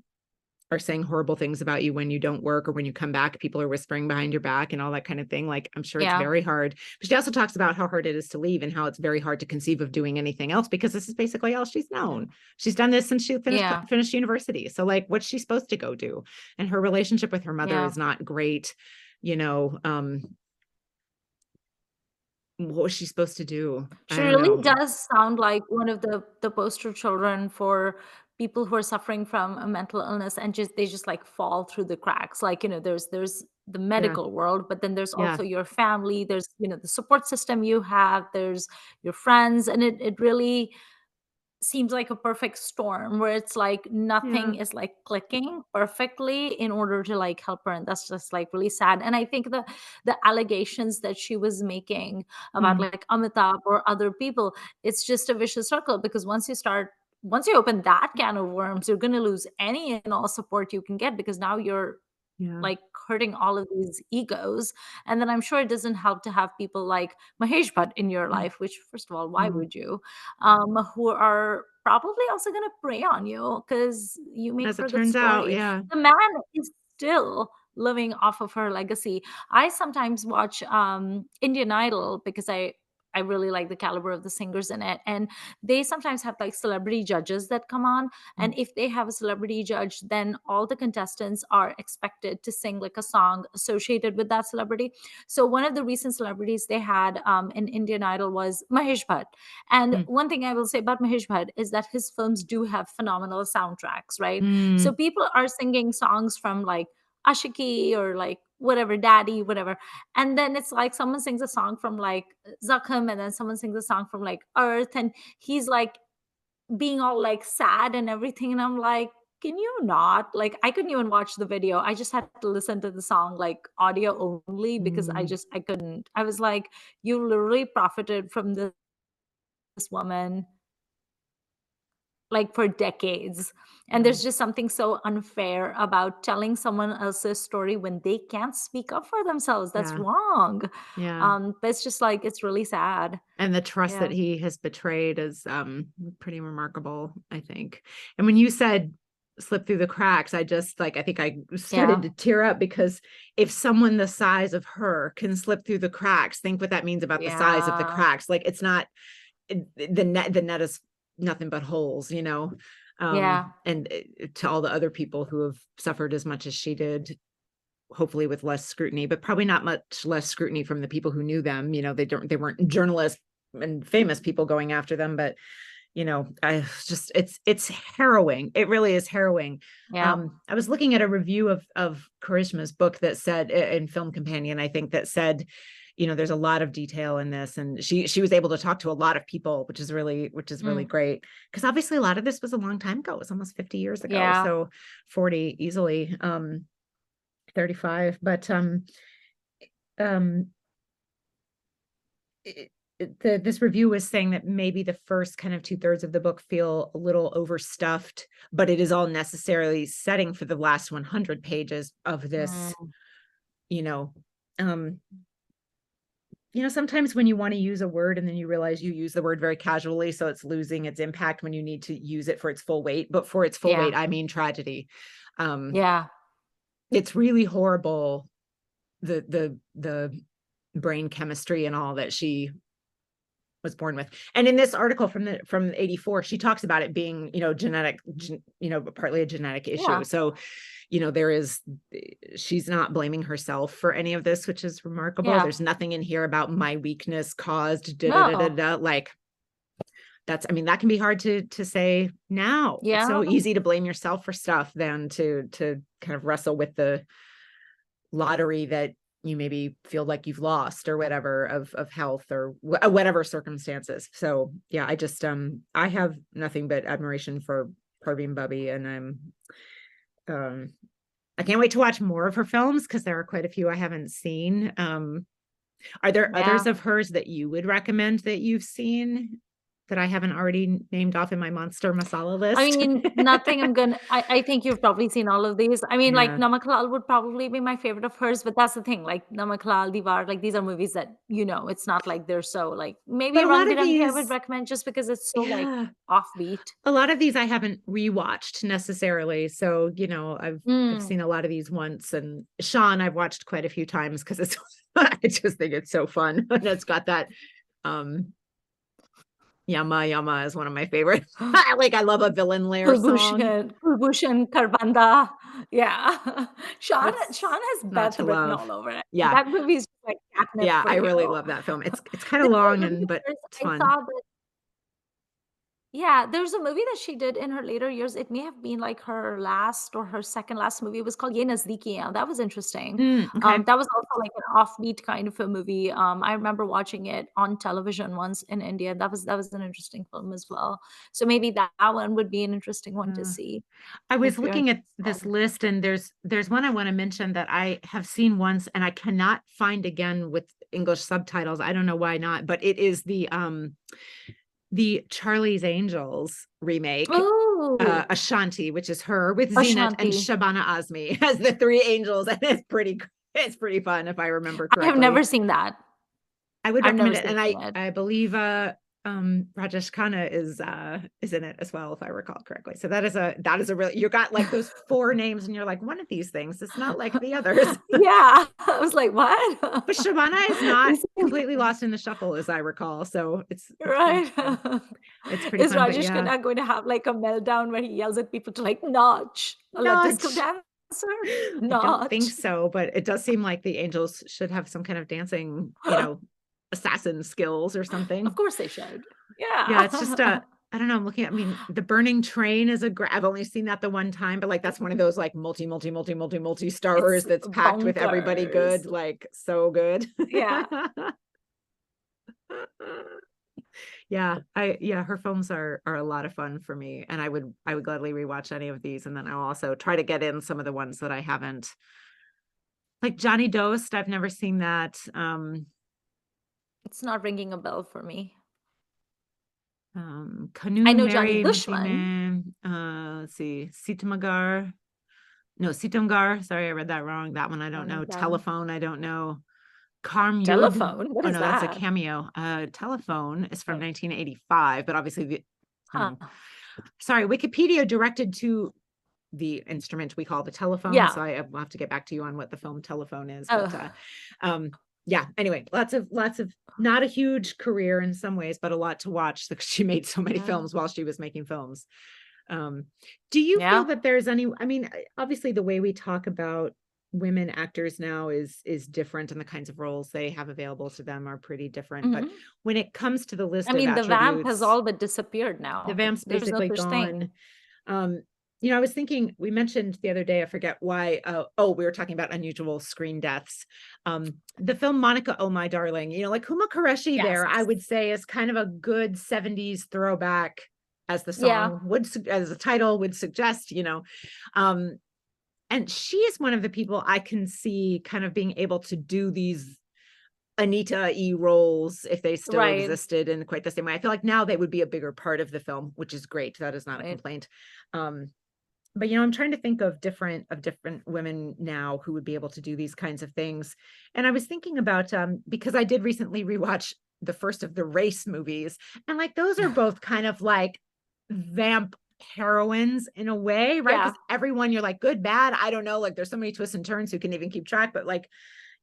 S1: are saying horrible things about you when you don't work, or when you come back, people are whispering behind your back and all that kind of thing. Like, I'm sure it's
S2: Yeah.
S1: very hard. But she also talks about how hard it is to leave and how it's very hard to conceive of doing anything else, because this is basically all she's known. She's done this since she
S2: Yeah.
S1: finished university. So like, what's she supposed to go do? And her relationship with her mother
S2: Yeah.
S1: is not great. You know, what was she supposed to do? I
S2: She
S1: don't
S2: really
S1: know.
S2: does sound like one of the poster children for people who are suffering from a mental illness and just like fall through the cracks. Like, there's the
S1: Yeah.
S2: medical world, but then there's
S1: Yeah.
S2: also your family, there's, the support system you have, there's your friends, and it really seems like a perfect storm where it's like
S1: Yeah.
S2: nothing is like clicking perfectly in order to like help her, and that's just like really sad. And I think the allegations that she was making about
S1: Mm.
S2: like Amitabh or other people, it's just a vicious circle, because once you open that can of worms, you're going to lose any and all support you can get, because now you're
S1: Yeah.
S2: like hurting all of these egos. And then I'm sure it doesn't help to have people like Mahesh Bhatt in your
S1: Mm.
S2: life, which first of all, why
S1: Mm.
S2: would you? Who are probably also going to prey on you because you make
S1: As it
S2: for good
S1: turns out,
S2: story.
S1: yeah.
S2: The man is still living off of her legacy. I sometimes watch Indian Idol because I really like the caliber of the singers in it. And they sometimes have like celebrity judges that come on. And
S1: Mm.
S2: if they have a celebrity judge, then all the contestants are expected to sing like a song associated with that celebrity. So one of the recent celebrities they had in Indian Idol was Mahesh Bhatt. And
S1: Mm.
S2: one thing I will say about Mahesh Bhatt is that his films do have phenomenal soundtracks, right? So
S1: Mm.
S2: people are singing songs from like Ashiki or like whatever, Daddy, whatever. And then it's like someone sings a song from like Zakham, and then someone sings a song from like Earth, and he's like being all like sad and everything. And I'm like, can you not? Like, I couldn't even watch the video. I just had to listen to the song like audio only because
S1: Mm.
S2: I couldn't. I was like, you literally profited from this woman like for decades. And
S1: Yeah.
S2: there's just something so unfair about telling someone else's story when they can't speak up for themselves. That's
S1: Yeah.
S2: wrong.
S1: Yeah.
S2: But it's just like it's really sad.
S1: And the trust that
S2: Yeah.
S1: he has betrayed is pretty remarkable, I think. And when you said slip through the cracks, I think I started
S2: Yeah.
S1: to tear up, because if someone the size of her can slip through the cracks, think what that means about the size of the
S2: Yeah.
S1: cracks. Like, it's not the net is nothing but holes,
S2: Yeah.
S1: and to all the other people who have suffered as much as she did, hopefully with less scrutiny, but probably not much less scrutiny from the people who knew them. They weren't journalists and famous people going after them, but I just, it's harrowing. It really is harrowing.
S2: Yeah.
S1: I was looking at a review of Karishma's book that said, in Film Companion, I think, that said, there's a lot of detail in this, and she was able to talk to a lot of people, which is really
S2: Mm.
S1: great, because obviously a lot of this was a long time ago. It was almost 50 years ago,
S2: Yeah.
S1: so 40 easily, 35. But um it, this review was saying that maybe the first kind of 2/3 of the book feel a little overstuffed, but it is all necessarily setting for the last 100 pages of this.
S2: Mm.
S1: you know um Sometimes when you want to use a word and then you realize you use the word very casually, so it's losing its impact when you need to use it for its full weight. But for its full
S2: Yeah.
S1: weight, I mean tragedy. um
S2: Yeah.
S1: it's really horrible, the brain chemistry and all that she was born with. And in this article from 84, she talks about it being, genetic, partly a genetic issue.
S2: Yeah.
S1: So, she's not blaming herself for any of this, which is remarkable.
S2: Yeah.
S1: There's nothing in here about my weakness caused
S2: No.
S1: like that can be hard to say now.
S2: Yeah.
S1: It's so easy to blame yourself for stuff than to kind of wrestle with the lottery that you maybe feel like you've lost or whatever of health or whatever circumstances. So yeah, I have nothing but admiration for Parveen Babi, and I can't wait to watch more of her films because there are quite a few I haven't seen. Are there others of hers that you would recommend that you've seen that I haven't already named off in my monster masala list?
S2: I mean, nothing I think you've probably seen all of these. I mean, like
S1: Yeah.
S2: Namak Lal would probably be my favorite of hers, but that's the thing, like Namak Lal, Deewaar, like these are movies that, it's not like they're so like maybe
S1: But a
S2: Rang
S1: lot of
S2: Birangi I would
S1: these,
S2: recommend just because it's so like
S1: yeah,
S2: offbeat.
S1: a lot of these I haven't rewatched necessarily. So, I've seen a lot of these once, and Sean I've watched quite a few times because it's I just think it's so fun. And it's got that Yama Yama is one of my favorites. I love a villain lair song.
S2: Kulbhushan Karbanda. Yeah. Sean
S1: What's
S2: has
S1: not
S2: Beth
S1: to
S2: written
S1: love?
S2: all over it.
S1: Yeah.
S2: That movie is just like catnip
S1: Yeah,
S2: for
S1: I
S2: you.
S1: really love that film. It's kind of
S2: There was
S1: long
S2: a movie of
S1: but
S2: hers
S1: it's
S2: I
S1: fun.
S2: saw that Yeah, there's a movie that she did in her later years. It may have been like her last or her second last movie. It was called Ye Nazdiki Hain. That was interesting.
S1: Okay.
S2: That was also like an offbeat kind of a movie. I remember watching it on television once in India. That was an interesting film as well. So maybe that one would be an interesting one to
S1: Uh,
S2: see
S1: I was
S2: if you're
S1: looking at
S2: interested.
S1: this list, and there's one I want to mention that I have seen once and I cannot find again with English subtitles. I don't know why not, but it is the Charlie's Angels remake,
S2: Oh,
S1: Ashanti, which is her with Zenat and
S2: Ashanti.
S1: Shabana Azmi as the three angels, and it's pretty fun if I remember
S2: I have never
S1: correctly.
S2: seen that.
S1: I would
S2: I've never
S1: recommend it,
S2: seen
S1: and I
S2: it.
S1: I believe Rajesh Khanna is in it as well, if I recall correctly. So that is a really, you got like those four names and you're like, one of these things it's not like the others.
S2: Yeah. I was like,
S1: But
S2: what?
S1: Shabana is not
S2: This is
S1: completely lost in the shuffle, as I recall. So it's pretty
S2: right.
S1: fun. It's pretty
S2: Is
S1: fun, but
S2: Rajesh
S1: yeah.
S2: Khanna going to have like a meltdown where he yells at people to like notch a disco
S1: Notch.
S2: dancer?
S1: I don't think
S2: Notch.
S1: so, but it does seem like the angels should have some kind of dancing, assassin skills or something.
S2: Of course they should.
S1: Yeah, it's just
S2: Yeah.
S1: I don't know. I'm looking at, I mean, The Burning Train is I've only seen that the one time, but like that's one of those like multi stars
S2: It's
S1: that's packed with everybody
S2: bonkers.
S1: good, like so good.
S2: Yeah.
S1: Yeah, her films are a lot of fun for me, and I would gladly rewatch any of these, and then I'll also try to get in some of the ones that I haven't. Like Johnny Dost, I've never seen that.
S2: It's not ringing a bell for me. I
S1: Kanun
S2: know Johnny
S1: Mary
S2: Dushman.
S1: Mutime, let's see, Sitamagar. No, Sitongar. Sorry, I read that wrong. That one I don't know.
S2: That.
S1: Telephone, I don't know. Karm Yud.
S2: Telephone. What
S1: Oh
S2: is
S1: no, that's a
S2: that?
S1: cameo. Telephone is from
S2: Oh,
S1: 1985, but obviously
S2: huh.
S1: sorry, Wikipedia directed to the instrument we call the telephone.
S2: Yeah.
S1: So I will have to get back to you on what the film Telephone is. But
S2: Oh,
S1: yeah, anyway, lots of not a huge career in some ways, but a lot to watch because she made so many
S2: yeah.
S1: films while she was making films. Do you feel
S2: Yeah.
S1: that there's any, I mean, obviously the way we talk about women actors now is different, and the kinds of roles they have available to them are pretty different. But
S2: Mhm.
S1: when it comes to the
S2: I
S1: list of
S2: mean, the vamp has
S1: attributes,
S2: all but disappeared
S1: the
S2: now.
S1: vamp's
S2: There's no
S1: basically
S2: such thing.
S1: gone. I was thinking, we mentioned the other day, I forget why, we were talking about unusual screen deaths. The film Monica, Oh My Darling, like Huma Qureshi
S2: Yes.
S1: there, I would say is kind of a good 70s throwback, as the
S2: Yeah.
S1: song as the title would suggest, and she is one of the people I can see kind of being able to do these Anita-y roles if they still
S2: Right.
S1: existed in quite the same way. I feel like now they would be a bigger part of the film, which is great. That is not a
S2: Right.
S1: complaint. But I'm trying to think of different women now who would be able to do these kinds of things. And I was thinking about because I did recently rewatch the first of the Race movies, and like those are both kind of like vamp heroines in a way, right?
S2: Yeah.
S1: Because everyone, you're like, good, bad, I don't know, like there's so many twists and turns who can even keep track, but like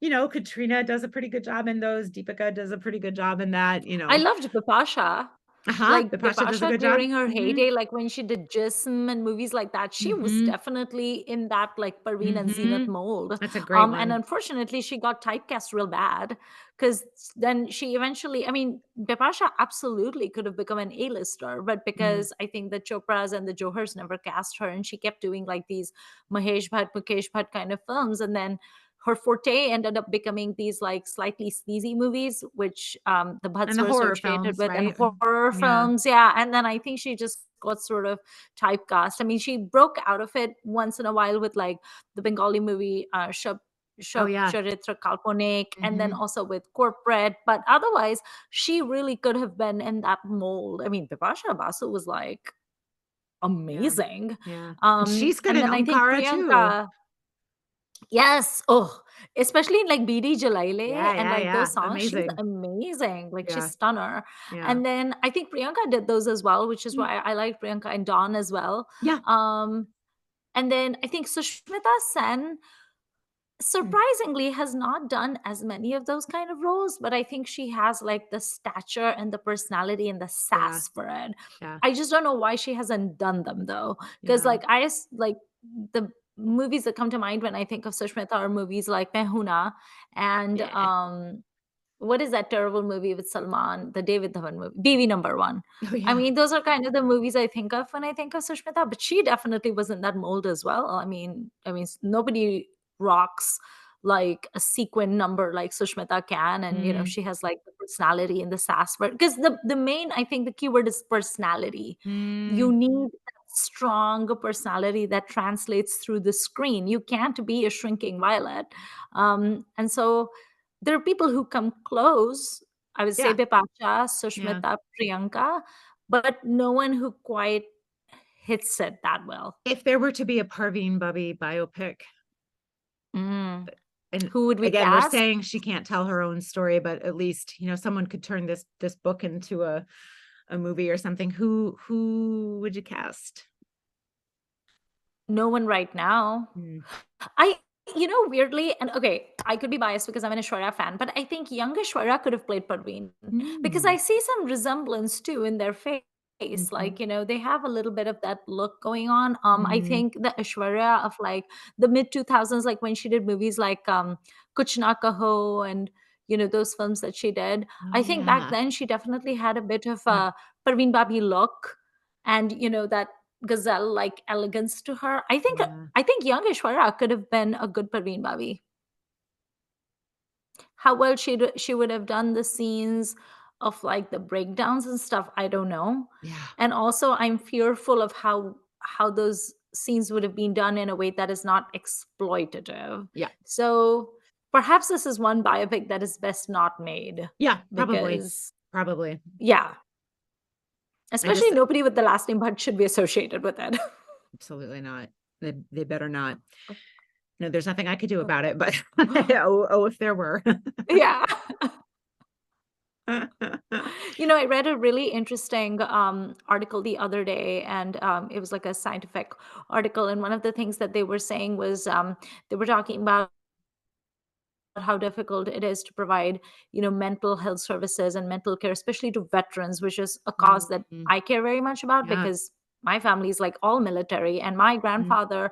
S1: Katrina does a pretty good job in those. Deepika does a pretty good job in that,
S2: I loved Bipasha.
S1: Uh-huh.
S2: Like,
S1: Bipasha does a good
S2: Bipasha
S1: job.
S2: during her
S1: Hmm.
S2: heyday, like, when she did Jism and movies like that, she was
S1: Hmm.
S2: definitely in that, like, Parveen and
S1: Hmm.
S2: Zenith mold.
S1: That's a great
S2: And
S1: one.
S2: unfortunately, she got typecast real bad because then she eventually I mean, Bipasha absolutely could have become an A-lister, but
S1: Mm.
S2: because I think the Chopras and the Johars never cast her, and she kept doing, like, these Mahesh Bhatt, Mukesh Bhatt kind of films, and then her forte ended up becoming these like slightly sleazy movies, which the
S1: And
S2: Butts
S1: the
S2: were
S1: horror
S2: associated
S1: films,
S2: with, and
S1: right?
S2: horror
S1: Yeah.
S2: films. Yeah. And then I think she just got sort of typecast. I mean, she broke out of it once in a while with like the Bengali movie
S1: Oh yeah.
S2: Charitra Kalponik, and then
S1: Hmm.
S2: also with Corporate. But otherwise, she really could have been in that mold. I mean, Bipasha Basu was like
S1: Yeah.
S2: amazing.
S1: Yeah. And she's good
S2: And
S1: in
S2: then I think
S1: Omkara too.
S2: Priyanka, yes. Oh, especially in like BD Jalaile
S1: Yeah,
S2: and
S1: yeah,
S2: like
S1: yeah.
S2: those songs, she's
S1: Amazing.
S2: amazing. Like she's
S1: Yeah.
S2: stunner.
S1: Yeah.
S2: And then I think Priyanka did those as well, which is
S1: Mm.
S2: why I like Priyanka and Dawn as well.
S1: Yeah.
S2: Um, and then I think Sushmita Sen
S1: Mm.
S2: surprisingly has not done as many of those kind of roles, but I think she has like the stature and the personality and the
S1: Yeah.
S2: sass for it.
S1: Yeah.
S2: I just don't know why she hasn't done them though, because
S1: Yeah.
S2: like the movies that come to mind when I think of Sushmita are movies like Mehuna and
S1: Yeah.
S2: what is that terrible movie with Salman, the David Dhawan movie, BV number one.
S1: Oh
S2: I
S1: yeah.
S2: mean, those are kind of the movies I think of when I think of Sushmita, but she definitely was in that mold as well. I mean, nobody rocks like a sequin number like Sushmita can, and
S1: Mm.
S2: she has like the personality and the sass for because the main I think the keyword is personality. You
S1: Mm.
S2: need that strong personality that translates through the screen. You can't be a shrinking violet, and so there are people who come close. I would say
S1: Yeah.
S2: Bipasha,
S1: Yeah.
S2: Sushmita, Priyanka, but no one who quite hits it that well.
S1: If there were to be a Parveen Babi biopic,
S2: Mm.
S1: and
S2: Who would we
S1: again, we're
S2: cast?
S1: saying she can't tell her own story, but at least, someone could turn this book into a movie or something. Who would you cast?
S2: No one right now.
S1: Mm.
S2: I weirdly, and okay, I could be biased because I'm an Aishwarya fan, but I think young Aishwarya could have played Parveen because I
S1: Mm.
S2: see some resemblance too in their face.
S1: Mhm.
S2: Like, they have a little bit of that look going on. I
S1: Mhm.
S2: think the Aishwarya of like the mid 2000s, like when she did movies like Kuch Na Kaho and those films that she did.
S1: Oh
S2: I think back
S1: yeah.
S2: then she definitely had a bit of
S1: Mm.
S2: a Parveen Babi look, and that gazelle like elegance to her.
S1: Yeah.
S2: I think young Aishwarya could have been a good Parveen Babi. How well she would have done the scenes of like the breakdowns and stuff, I don't know.
S1: Yeah.
S2: And also I'm fearful of how those scenes would have been done in a way that is not exploitative.
S1: Yeah.
S2: So perhaps this is one biopic that is best not made
S1: Yeah, probably.
S2: because
S1: Probably.
S2: yeah,
S1: I
S2: especially
S1: just
S2: nobody with the last name Bhatt should be associated with it.
S1: absolutely not. They better not. No, there's nothing I could do about it, but oh, if there were.
S2: Yeah. I read a really interesting article the other day, and it was like a scientific article. And one of the things that they were saying was they were talking about how difficult it is to provide, mental health services and mental care, especially to veterans, which is a cause that
S1: Mhm.
S2: I care very much about
S1: Yeah.
S2: because my family is like all military, and my
S1: Mm.
S2: grandfather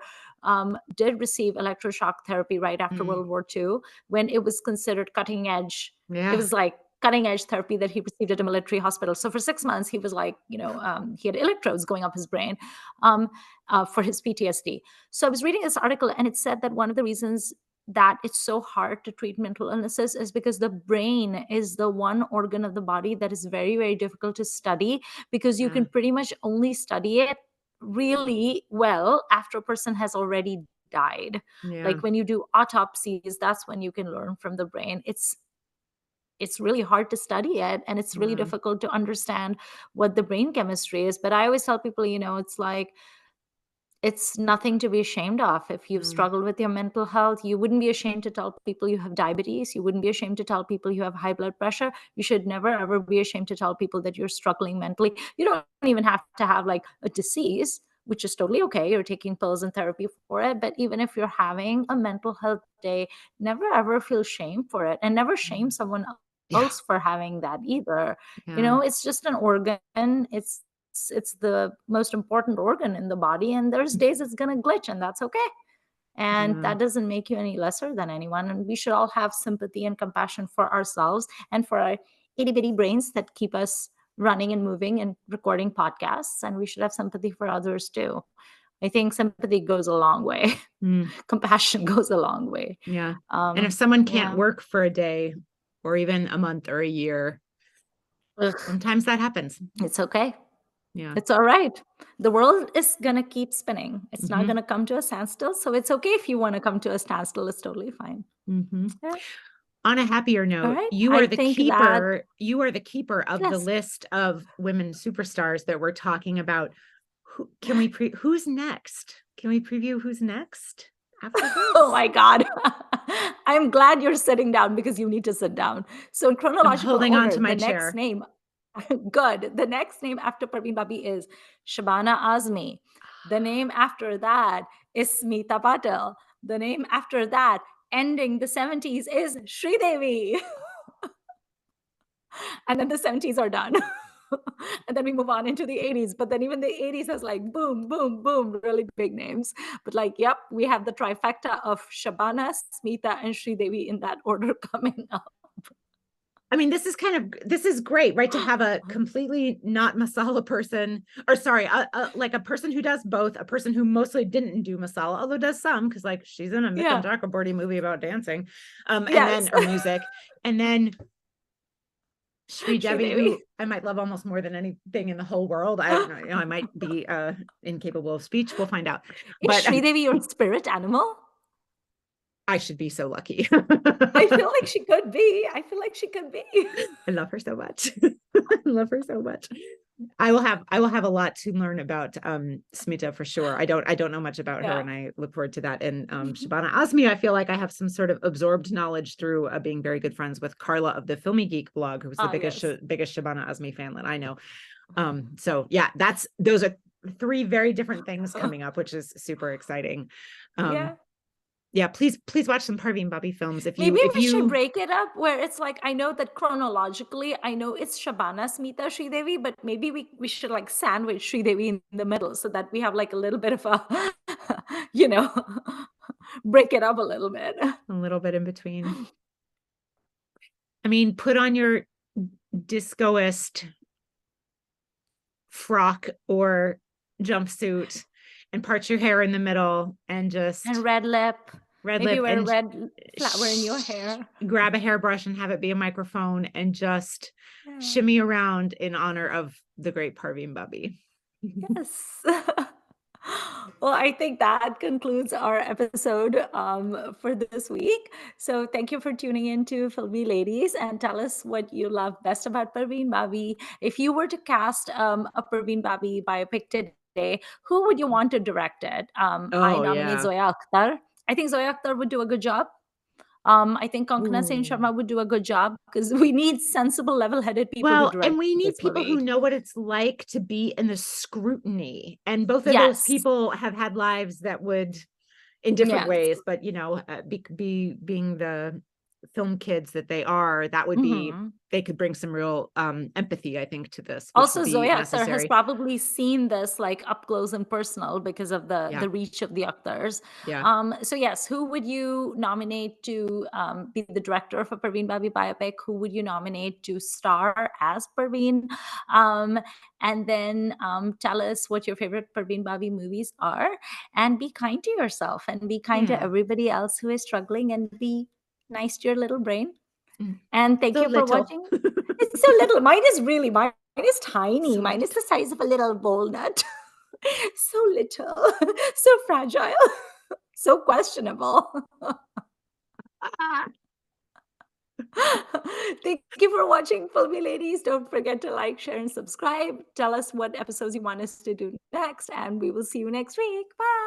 S2: did receive electroshock therapy right after
S1: Mm.
S2: World War II when it was considered cutting edge. It
S1: Yeah.
S2: was like cutting edge therapy that he received at a military hospital. So for 6 months, he was like, he had electrodes going up his brain um, for his PTSD. So I was reading this article, and it said that one of the reasons that it's so hard to treat mental illnesses is because the brain is the one organ of the body that is very, very difficult to study because you
S1: Yeah.
S2: can pretty much only study it really well after a person has already died.
S1: Yeah.
S2: Like when you do autopsies, that's when you can learn from the brain. It's really hard to study it, and it's really
S1: Yeah.
S2: difficult to understand what the brain chemistry is. But I always tell people, it's like it's nothing to be ashamed of. If you've
S1: Mm.
S2: struggled with your mental health, you wouldn't be ashamed to tell people you have diabetes. You wouldn't be ashamed to tell people you have high blood pressure. You should never, ever be ashamed to tell people that you're struggling mentally. You don't even have to have like a disease, which is totally okay. You're taking pills and therapy for it. But even if you're having a mental health day, never ever feel shame for it, and never shame someone
S1: Yeah.
S2: else for having that either.
S1: Yeah.
S2: It's just an organ. It's the most important organ in the body, and there's days it's going to glitch, and that's okay. And
S1: Yeah.
S2: that doesn't make you any lesser than anyone. And we should all have sympathy and compassion for ourselves and for our itty bitty brains that keep us running and moving and recording podcasts. And we should have sympathy for others too. I think sympathy goes a long way.
S1: Mm,
S2: Compassion goes a long way.
S1: yeah. And if someone can't
S2: Yeah.
S1: work for a day or even a month or a year,
S2: Ugh,
S1: sometimes that happens.
S2: it's okay.
S1: Yeah.
S2: It's all right. The world is going to keep spinning. It's not
S1: Mhm.
S2: going to come to a standstill. So it's okay if you want to come to a standstill. It's totally fine.
S1: Mhm.
S2: Yeah.
S1: On a happier
S2: All
S1: note,
S2: right.
S1: you
S2: I
S1: are the
S2: think that,
S1: keeper of the
S2: yes.
S1: list of women superstars that we're talking about. Who's next? Can we preview who's next after
S2: Oh
S1: this?
S2: my God. I'm glad you're sitting down because you need to sit down. So, in
S1: I'm
S2: chronological
S1: holding on
S2: order,
S1: to my
S2: the next
S1: chair.
S2: name, good. The next name after Parveen Babi is Shabana Azmi. The name after that is Smita Patel. The name after that, ending the 70s, is Sridevi. And then the 70s are done. And then we move on into the 80s. But then even the 80s has like boom, boom, boom, really big names. But like, yep, we have the trifecta of Shabana, Smita, and Sridevi in that order coming up.
S1: I mean, this is great, right? To have a completely not masala person, or sorry, like a person who does both, a person who mostly didn't do masala, although does some, because like she's in a Mithun
S2: Yeah.
S1: Chakraborty movie about dancing, and
S2: Yes.
S1: then or music, and then Sri Devi,
S2: Sridevi.
S1: who I might love almost more than anything in the whole world. I don't know, I might be incapable of speech. We'll find out.
S2: Is
S1: But
S2: Sridevi your spirit animal?
S1: I should be so lucky.
S2: I feel like she could be. I feel like she could be.
S1: I love her so much. I love her so much. I will have a lot to learn about Smita for sure. I don't know much about her,
S2: Yeah.
S1: and I look forward to that. And Shabana Azmi, I feel like I have some sort of absorbed knowledge through being very good friends with Carla of the Filmi Geek blog, who's the biggest
S2: Yes.
S1: biggest Shabana Azmi fan that I know. So yeah, those are three very different things coming up, which is super exciting.
S2: Yeah.
S1: Yeah, please watch some Parveen Babi films if
S2: Maybe we should
S1: you
S2: break it up where it's like, I know that chronologically, I know it's Shabana, Smita, Sridevi, but maybe we should like sandwich Sridevi in the middle so that we have like a little bit of a, you know, break it up a little bit.
S1: a little bit in between. I mean, put on your discoist frock or jumpsuit and part your hair in the middle and just
S2: And red lip.
S1: red
S2: Maybe
S1: lip
S2: wear a
S1: and
S2: red flower in your hair.
S1: grab a hairbrush and have it be a microphone and just
S2: Yeah.
S1: shimmy around in honor of the great Parveen Babi.
S2: Yes. Well, I think that concludes our episode for this week. So thank you for tuning in to Filmi Ladies, and tell us what you love best about Parveen Babi. If you were to cast a Parveen Babi biopic today, who would you want to direct it? I
S1: Oh
S2: nominate
S1: yeah.
S2: Zoya Akhtar. I think Zoya Akhtar would do a good job. I think Kankana Sen
S1: Ooh.
S2: Sharma would do a good job because we need sensible, level-headed people to
S1: Well, and
S2: direct
S1: we need
S2: this
S1: people
S2: movie.
S1: who know what it's like to be in the scrutiny. And both of those
S2: Yes.
S1: people have had lives that would, in different
S2: Yes.
S1: ways, but being the film kids that they are, that would be,
S2: Mhm.
S1: they could bring some real empathy, I think, to this, which would
S2: Also,
S1: be
S2: Zoya Akhtar has
S1: necessary.
S2: probably seen this like up close and personal because of
S1: Yeah,
S2: the reach of the Akhtars.
S1: yeah.
S2: So yes, who would you nominate to be the director of a Parveen Babi biopic? Who would you nominate to star as Parveen? And then tell us what your favorite Parveen Babi movies are, and be kind to yourself and be kind to
S1: Yeah.
S2: everybody else who is struggling, and be nice to your little brain.
S1: Mm.
S2: And thank
S1: So
S2: you for
S1: little.
S2: watching. It's so little. Mine is tiny.
S1: So
S2: Mine is
S1: little.
S2: the size of a little walnut. So little, so fragile, so questionable.
S1: Ah.
S2: Thank you for watching Filmy Ladies. Don't forget to like, share, and subscribe. Tell us what episodes you want us to do next, and we will see you next week. Bye.